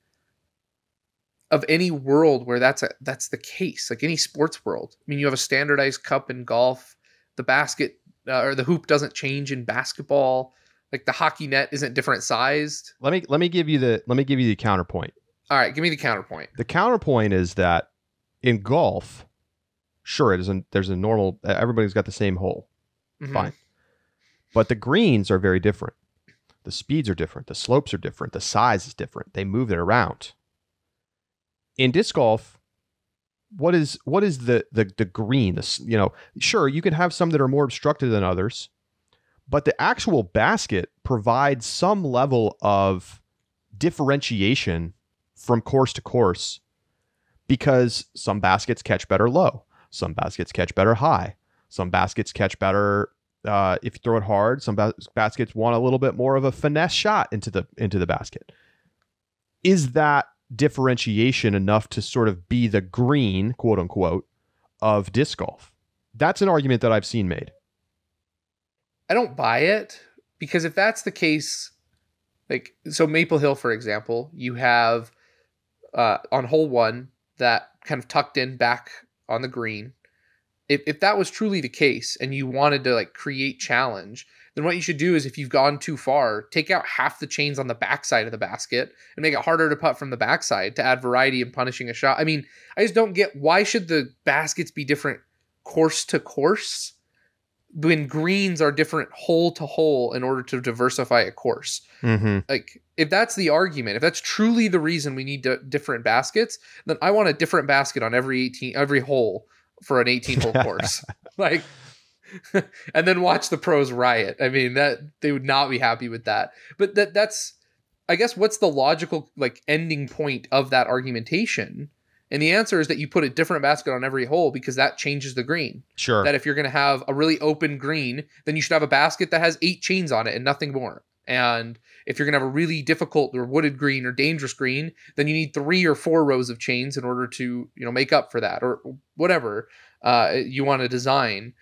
of any world where that's the case, like any sports world. I mean, you have a standardized cup in golf. The basket or the hoop doesn't change in basketball. Like the hockey net isn't different sized. Let me give you the counterpoint. All right, give me the counterpoint. The counterpoint is that in golf, sure, there's a normal, everybody's got the same hole. Mm-hmm. Fine. But the greens are very different. The speeds are different. The slopes are different. The size is different. They move it around. In disc golf, what is the green? Sure, you can have some that are more obstructed than others, but the actual basket provides some level of differentiation from course to course, because some baskets catch better low, some baskets catch better high, some baskets catch better if you throw it hard, some baskets want a little bit more of a finesse shot into the basket. Is that differentiation enough to sort of be the green, quote unquote, of disc golf? That's an argument that I've seen made. I don't buy it, because if that's the case, like, so Maple Hill, for example, you have on hole 1 that kind of tucked in back on the green. If that was truly the case and you wanted to like create challenge, then what you should do is, if you've gone too far, take out half the chains on the backside of the basket and make it harder to putt from the backside to add variety in punishing a shot. I mean, I just don't get, why should the baskets be different course to course when greens are different hole to hole in order to diversify a course? Mm-hmm. Like, if that's the argument, if that's truly the reason we need different baskets, then I want a different basket on every hole for an 18-hole course. Like, and then watch the pros riot. I mean, that they would not be happy with that. But that's I guess what's the logical like ending point of that argumentation? And the answer is that you put a different basket on every hole because that changes the green. Sure. That if you're going to have a really open green, then you should have a basket that has 8 chains on it and nothing more. And if you're going to have a really difficult or wooded green or dangerous green, then you need 3 or 4 rows of chains in order to, make up for that or whatever you want to design.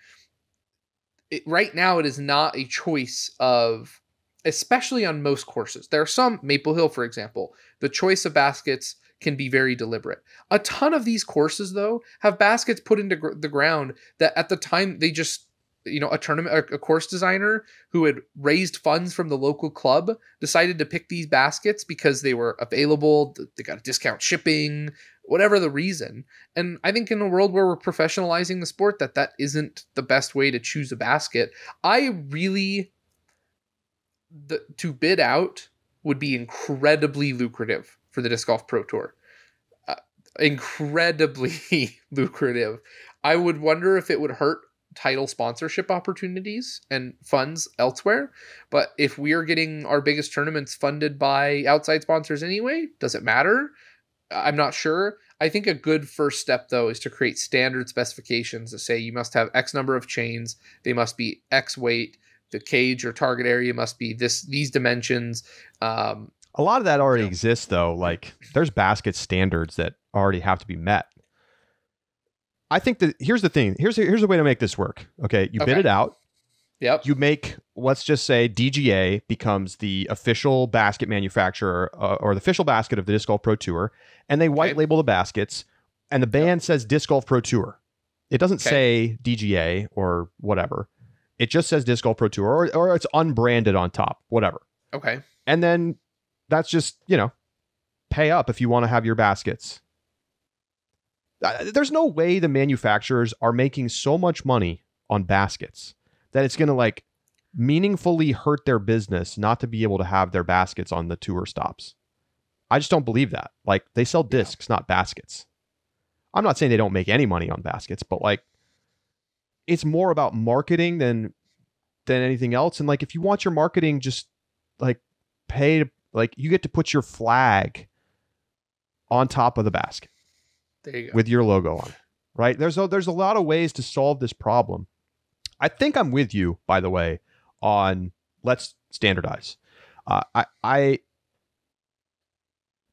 Right now, it is not a choice of, especially on most courses. There are some, Maple Hill, for example, the choice of baskets can be very deliberate. A ton of these courses, though, have baskets put into the ground that at the time they just, a course designer who had raised funds from the local club decided to pick these baskets because they were available, they got a discount shipping, whatever the reason. And I think in a world where we're professionalizing the sport, that isn't the best way to choose a basket. To bid out would be incredibly lucrative for the Disc Golf Pro Tour. Incredibly lucrative. I would wonder if it would hurt title sponsorship opportunities and funds elsewhere. But if we are getting our biggest tournaments funded by outside sponsors anyway, does it matter? I'm not sure. I think a good first step, though, is to create standard specifications that say you must have X number of chains. They must be X weight. The cage or target area must be these dimensions. A lot of that already exists, though. Like, there's basket standards that already have to be met. I think that here's the thing. Here's a way to make this work. Okay, you bid it out. Yep. You make, let's just say, DGA becomes the official basket manufacturer or the official basket of the Disc Golf Pro Tour, and they white label the baskets, and the band says Disc Golf Pro Tour. It doesn't say DGA or whatever. It just says Disc Golf Pro Tour, or it's unbranded on top, whatever. Okay. And then that's just, pay up if you want to have your baskets. There's no way the manufacturers are making so much money on baskets that it's going to meaningfully hurt their business not to be able to have their baskets on the tour stops. I just don't believe that. They sell discs, not baskets. I'm not saying they don't make any money on baskets, but it's more about marketing than anything else. And if you want your marketing, just pay to, you get to put your flag on top of the basket. There you go. With your logo on it, right? There's a lot of ways to solve this problem. I think I'm with you, by the way, on let's standardize.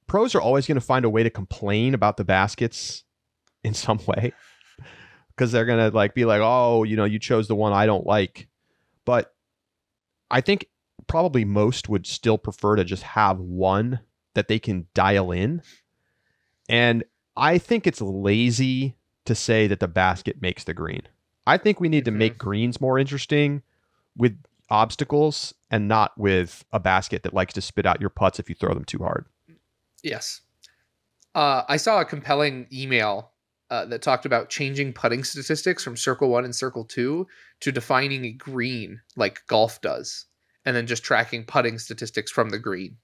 Pros are always going to find a way to complain about the baskets in some way because they're going to be oh, you chose the one I don't like. But I think probably most would still prefer to just have one that they can dial in. And I think it's lazy to say that the basket makes the green. I think we need to make greens more interesting with obstacles and not with a basket that likes to spit out your putts if you throw them too hard. Yes. I saw a compelling email that talked about changing putting statistics from Circle 1 and Circle 2 to defining a green like golf does, and then just tracking putting statistics from the green.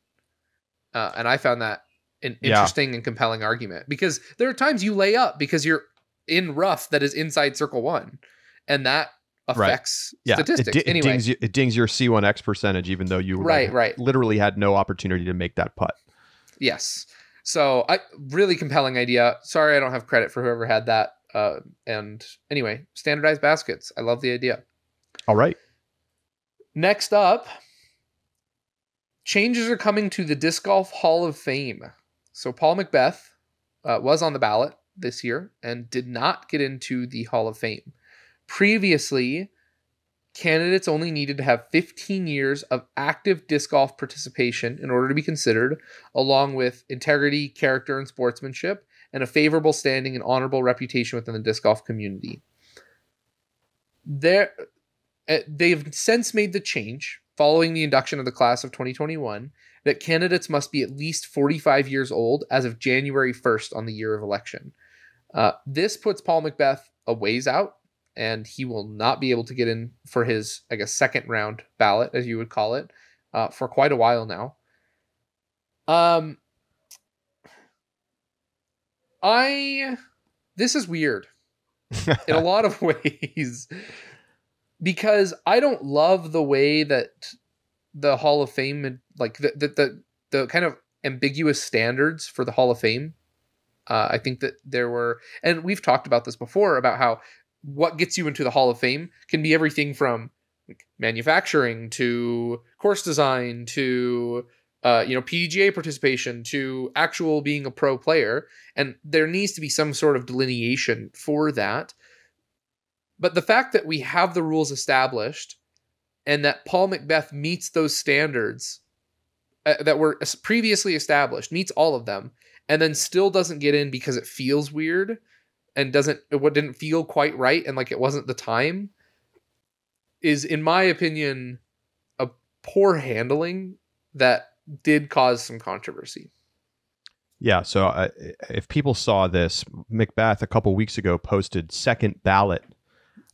And I found that an interesting and compelling argument because there are times you lay up because you're in rough that is inside Circle 1, and that affects statistics. It dings your C1X percentage, even though you literally had no opportunity to make that putt. Yes. So really compelling idea. Sorry, I don't have credit for whoever had that. And anyway, standardized baskets. I love the idea. All right. Next up, changes are coming to the Disc Golf Hall of Fame. So Paul McBeth was on the ballot this year and did not get into the Hall of Fame. Previously, candidates only needed to have 15 years of active disc golf participation in order to be considered, along with integrity, character, and sportsmanship, and a favorable standing and honorable reputation within the disc golf community. They've since made the change, following the induction of the class of 2021, that candidates must be at least 45 years old as of January 1st on the year of election. This puts Paul McBeth a ways out, and he will not be able to get in for his, second round ballot, as you would call it, for quite a while now. This is weird in a lot of ways, because I don't love the way that the Hall of Fame, the kind of ambiguous standards for the Hall of Fame. I think that there were, and we've talked about this before, about how what gets you into the Hall of Fame can be everything from manufacturing to course design to PDGA participation to actual being a pro player, and there needs to be some sort of delineation for that. But the fact that we have the rules established and that Paul McBeth meets those standards that were previously established, meets all of them, and then still doesn't get in because it feels weird and didn't feel quite right and like it wasn't the time, is, in my opinion, a poor handling that did cause some controversy. Yeah, so if people saw this, McBeth a couple weeks ago posted second ballot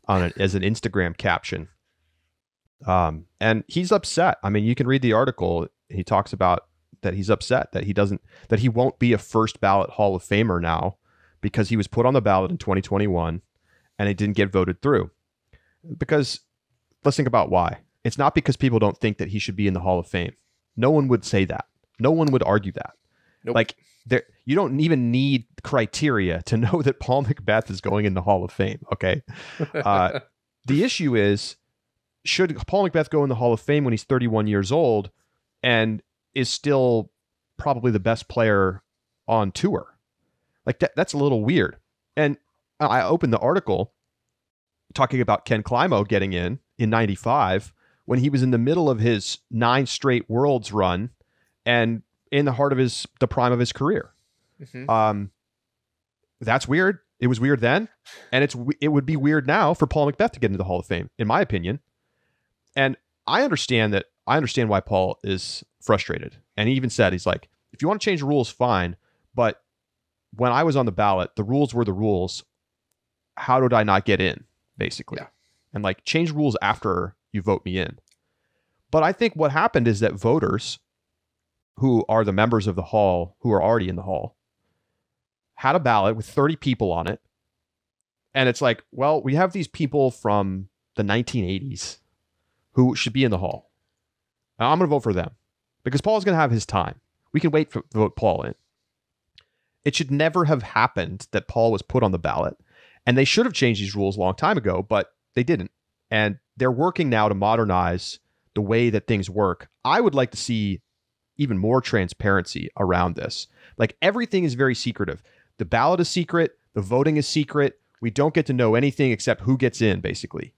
on it as an Instagram caption. And he's upset. I mean, you can read the article. He talks about that he's upset that he won't be a first ballot Hall of Famer now because he was put on the ballot in 2021 and it didn't get voted through. Because let's think about why. It's not because people don't think that he should be in the Hall of Fame. No one would say that. No one would argue that. Nope. Like, you don't even need criteria to know that Paul McBeth is going in the Hall of Fame, okay? The issue is, should Paul McBeth go in the Hall of Fame when he's 31 years old and is still probably the best player on tour? Like, that's a little weird. And I opened the article talking about Ken Climo getting in 95 when he was in the middle of his 9 straight Worlds run and in the heart of the prime of his career. Mm-hmm. That's weird. It was weird then, and it would be weird now for Paul McBeth to get into the Hall of Fame, in my opinion. And I understand why Paul is frustrated. And he even said, he's like, if you want to change the rules, fine. But when I was on the ballot, the rules were the rules. How did I not get in, basically? Yeah. And like, change rules after you vote me in. But I think what happened is that voters, who are the members of the hall, who are already in the hall, had a ballot with 30 people on it. And it's like, well, we have these people from the 1980s who should be in the hall. Now, I'm going to vote for them because Paul's going to have his time. We can wait to vote Paul in. It should never have happened that Paul was put on the ballot. And they should have changed these rules a long time ago, but they didn't. And they're working now to modernize the way that things work. I would like to see even more transparency around this. Like, everything is very secretive. The ballot is secret. The voting is secret. We don't get to know anything except who gets in, basically.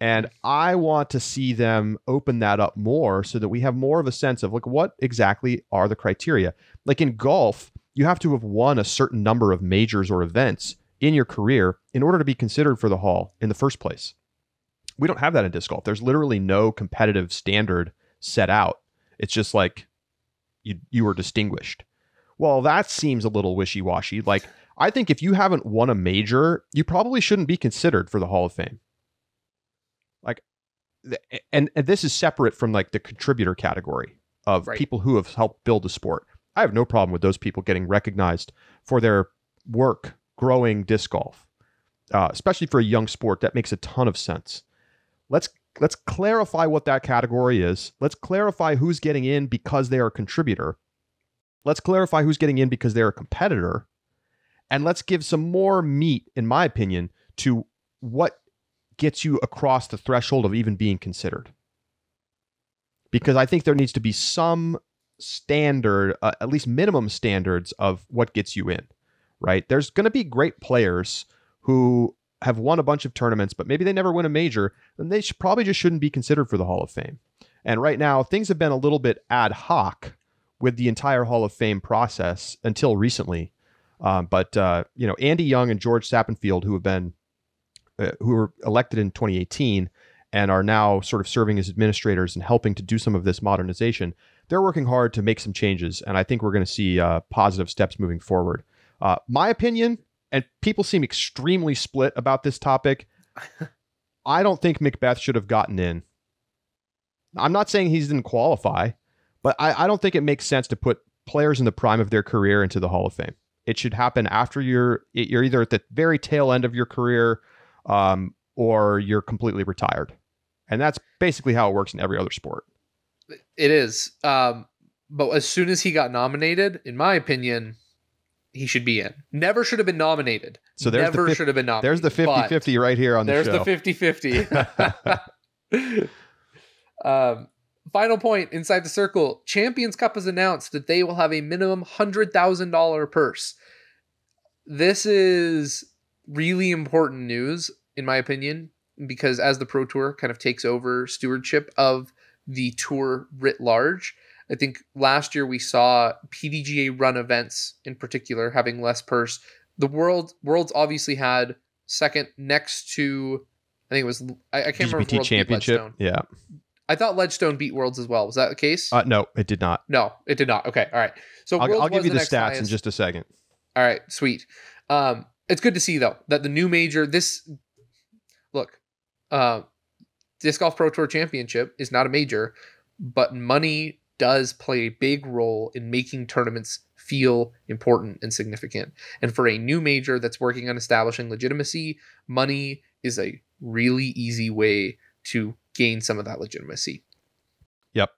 And I want to see them open that up more so that we have more of a sense of, like, what exactly are the criteria? Like in golf, you have to have won a certain number of majors or events in your career in order to be considered for the hall in the first place. We don't have that in disc golf. There's literally no competitive standard set out. It's just like, you were distinguished. Well, that seems a little wishy-washy. Like, I think if you haven't won a major, you probably shouldn't be considered for the Hall of Fame. Like, and this is separate from like the contributor category of people who have helped build the sport. I have no problem with those people getting recognized for their work growing disc golf, especially for a young sport. That makes a ton of sense. Let's clarify what that category is. Let's clarify who's getting in because they are a contributor. Let's clarify who's getting in because they're a competitor. And let's give some more meat, in my opinion, to what gets you across the threshold of even being considered. Because I think there needs to be some standard, at least minimum standards of what gets you in, right? There's going to be great players who have won a bunch of tournaments, but maybe they never win a major, then they probably just shouldn't be considered for the Hall of Fame. And right now, things have been a little bit ad hoc with the entire Hall of Fame process until recently. But Andy Young and George Sappenfield, who were elected in 2018 and are now sort of serving as administrators and helping to do some of this modernization, they're working hard to make some changes. And I think we're going to see positive steps moving forward. My opinion, and people seem extremely split about this topic, I don't think McBeth should have gotten in. I'm not saying he didn't qualify, but I don't think it makes sense to put players in the prime of their career into the Hall of Fame. It should happen after you're either at the very tail end of your career or you're completely retired. And that's basically how it works in every other sport. It is. But as soon as he got nominated, in my opinion, he should be in. Never should have been nominated. So there's should have been nominated. There's the 50-50 right here on the show. There's the 50-50. Final point inside the circle. Champions Cup has announced that they will have a minimum $100,000 purse. This is really important news, in my opinion, because as the Pro Tour kind of takes over stewardship of the tour writ large, I think last year we saw PDGA run events in particular having less purse. The Worlds obviously had second next to, I think it was, I can't remember if Worlds Championship. Beat Ledgestone. Yeah. I thought Ledgestone beat Worlds as well. Was that the case? No, it did not. No, it did not. Okay. All right. So I'll give you the stats in just a second. All right. Sweet. It's good to see though that the new major, Disc Golf Pro Tour Championship is not a major, but money does play a big role in making tournaments feel important and significant. And for a new major that's working on establishing legitimacy, money is a really easy way to gain some of that legitimacy. Yep.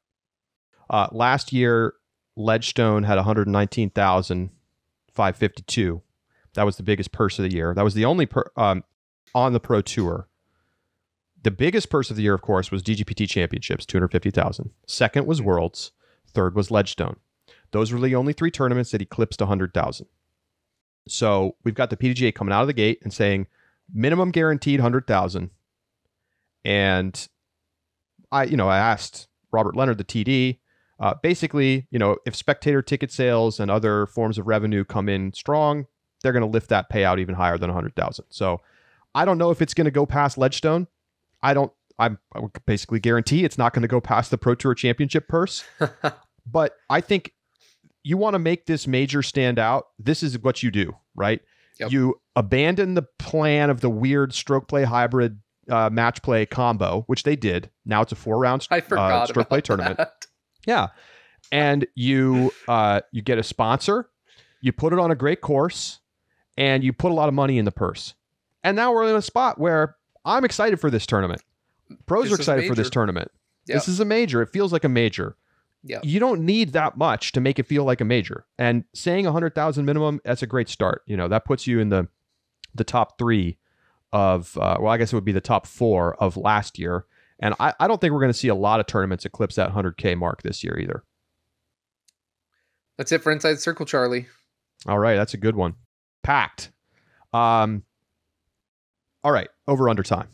Last year, Ledgestone had 119,552. That was the biggest purse of the year. That was the only on the Pro Tour. The biggest purse of the year, of course, was DGPT Championships, 250,000. Second was Worlds. Third was Ledgestone. Those were the only three tournaments that eclipsed 100,000. So we've got the PDGA coming out of the gate and saying minimum guaranteed 100,000. And I asked Robert Leonard, the TD, basically, if spectator ticket sales and other forms of revenue come in strong, they're going to lift that payout even higher than 100,000. So I don't know if it's going to go past Ledgestone. I would basically guarantee it's not going to go past the Pro Tour Championship purse. But I think you want to make this major stand out. This is what you do, right? Yep. You abandon the plan of the weird stroke play hybrid match play combo, which they did. Now it's a 4-round stroke play tournament. Yeah. And you get a sponsor, you put it on a great course, and you put a lot of money in the purse. And now we're in a spot where I'm excited for this tournament. Pros are excited for this tournament. Yep. This is a major. It feels like a major. Yep. You don't need that much to make it feel like a major. And saying 100,000 minimum, that's a great start. That puts you in the top three of, I guess it would be the top four of last year. And I don't think we're going to see a lot of tournaments eclipse that 100K mark this year either. That's it for Inside Circle, Charlie. All right. That's a good one. Packed. All right, over-under time.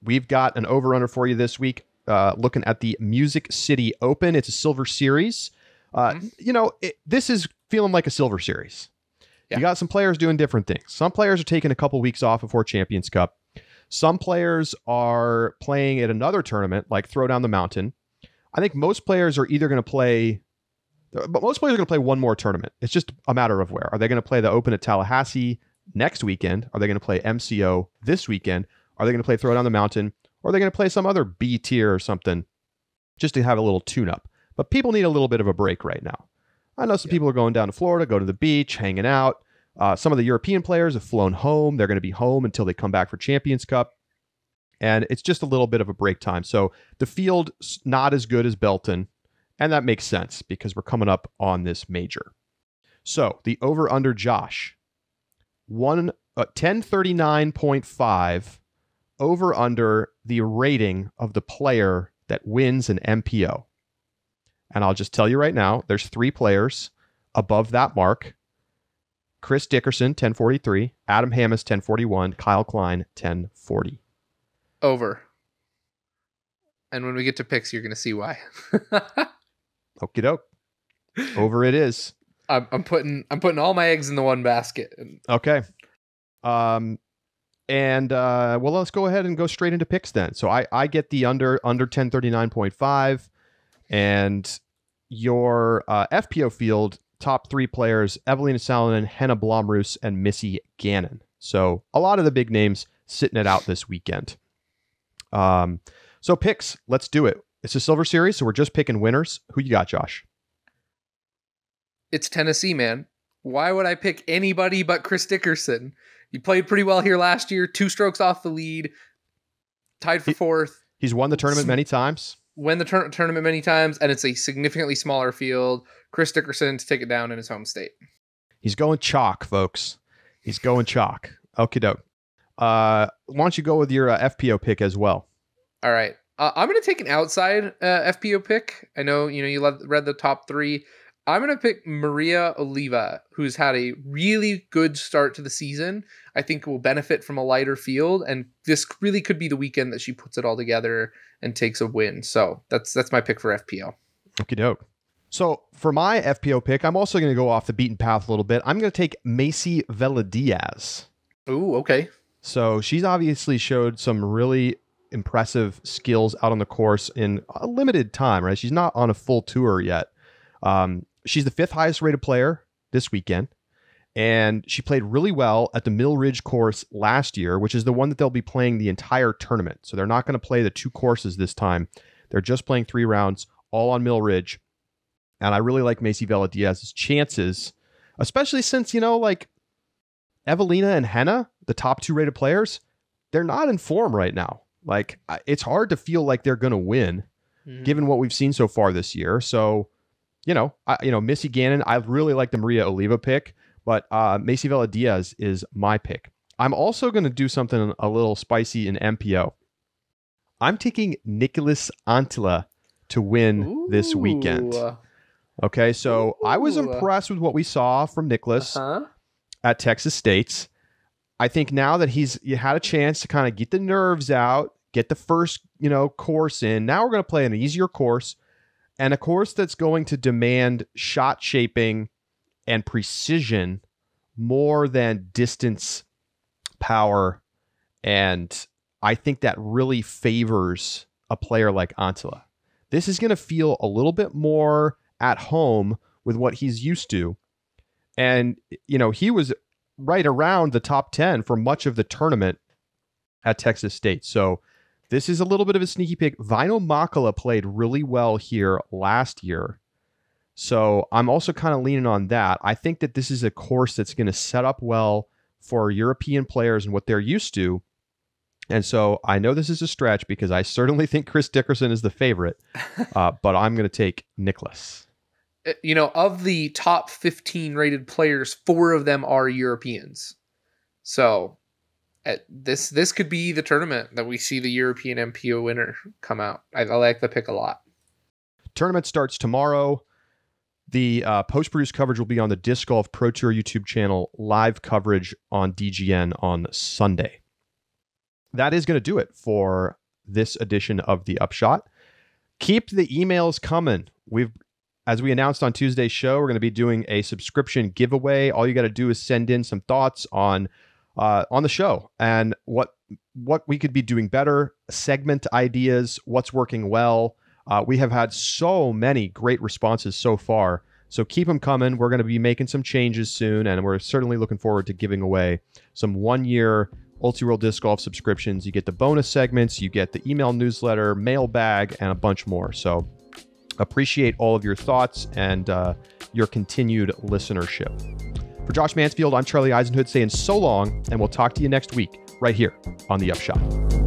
We've got an over-under for you this week, looking at the Music City Open. It's a silver series. This is feeling like a silver series. Yeah. You got some players doing different things. Some players are taking a couple weeks off before Champions Cup. Some players are playing at another tournament, like Throw Down the Mountain. I think most players are either going to play... But most players are going to play one more tournament. It's just a matter of where. Are they going to play the Open at Tallahassee next weekend? Are they going to play MCO this weekend? Are they going to play Throw Down the Mountain? Or are they going to play some other B tier or something just to have a little tune-up? But people need a little bit of a break right now. I know some people are going down to Florida, go to the beach, hanging out. Some of the European players have flown home. They're going to be home until they come back for Champions Cup. And it's just a little bit of a break time. So the field's not as good as Belton. And that makes sense because we're coming up on this major. So the over-under Josh, 1039.5 over under the rating of the player that wins an MPO. And I'll just tell you right now, there's 3 players above that mark. Chris Dickerson, 1043, Adam Hammes, 1041, Kyle Klein, 1040. Over. And when we get to picks, you're going to see why. Okie doke. Over it is. I'm putting all my eggs in the one basket. Okay. Well, let's go ahead and go straight into picks then. So I get the under 1039.5, and your FPO field top 3 players: Evelina Salonen, Henna Blomroos, and Missy Gannon. So a lot of the big names sitting it out this weekend. So picks, let's do it. It's a silver series, so we're just picking winners. Who you got, Josh? It's Tennessee, man. Why would I pick anybody but Chris Dickerson? He played pretty well here last year, 2 strokes off the lead, tied for 4th. He's won the tournament many times. win the tournament many times, and it's a significantly smaller field. Chris Dickerson to take it down in his home state. He's going chalk, folks. He's going chalk. Okie doke. Why don't you go with your FPO pick as well? All right. I'm going to take an outside FPO pick. I know you read the top three. I'm going to pick Maria Oliva, who's had a really good start to the season. I think will benefit from a lighter field, and this really could be the weekend that she puts it all together and takes a win. So that's my pick for FPO. Okie doke. So for my FPO pick, I'm also going to go off the beaten path a little bit. I'm going to take Macy Veladiaz. Ooh, okay. So she's obviously showed some really impressive skills out on the course in a limited time, right? She's not on a full tour yet. She's the 5th highest rated player this weekend, and she played really well at the Mill Ridge course last year, which is the one that they'll be playing the entire tournament. So they're not going to play the 2 courses this time. They're just playing 3 rounds, all on Mill Ridge. And I really like Macy Veladiaz's chances, especially since, like Evelina and Henna, the top 2 rated players, they're not in form right now. Like, it's hard to feel like they're going to win, given what we've seen so far this year. So, Missy Gannon, I really like the Maria Oliva pick, but Macy Veladiaz is my pick. I'm also going to do something a little spicy in MPO. I'm taking Nicholas Antila to win this weekend. Okay, so I was impressed with what we saw from Nicholas at Texas State's. I think now that you had a chance to kind of get the nerves out, get the first, course in. Now we're going to play an easier course, and a course that's going to demand shot shaping and precision more than distance, power, and I think that really favors a player like Antila. This is going to feel a little bit more at home with what he's used to. And, he was right around the top 10 for much of the tournament at Texas State. So this is a little bit of a sneaky pick. Vaino Makala played really well here last year. So I'm also kind of leaning on that. I think that this is a course that's going to set up well for European players and what they're used to. And so I know this is a stretch because I certainly think Chris Dickerson is the favorite, but I'm going to take Nicholas. Of the top 15 rated players, 4 of them are Europeans. So this could be the tournament that we see the European MPO winner come out. I like the pick a lot. Tournament starts tomorrow. The post-produced coverage will be on the Disc Golf Pro Tour YouTube channel, live coverage on DGN on Sunday. That is going to do it for this edition of the Upshot. Keep the emails coming. As we announced on Tuesday's show, we're going to be doing a subscription giveaway. All you got to do is send in some thoughts on the show and what we could be doing better, segment ideas, what's working well. We have had so many great responses so far, so keep them coming. We're going to be making some changes soon, and we're certainly looking forward to giving away some 1-year Ultiworld Disc Golf subscriptions. You get the bonus segments, you get the email newsletter, mailbag, and a bunch more. So appreciate all of your thoughts and your continued listenership. For Josh Mansfield, I'm Charlie Eisenhood saying so long, and we'll talk to you next week right here on The Upshot.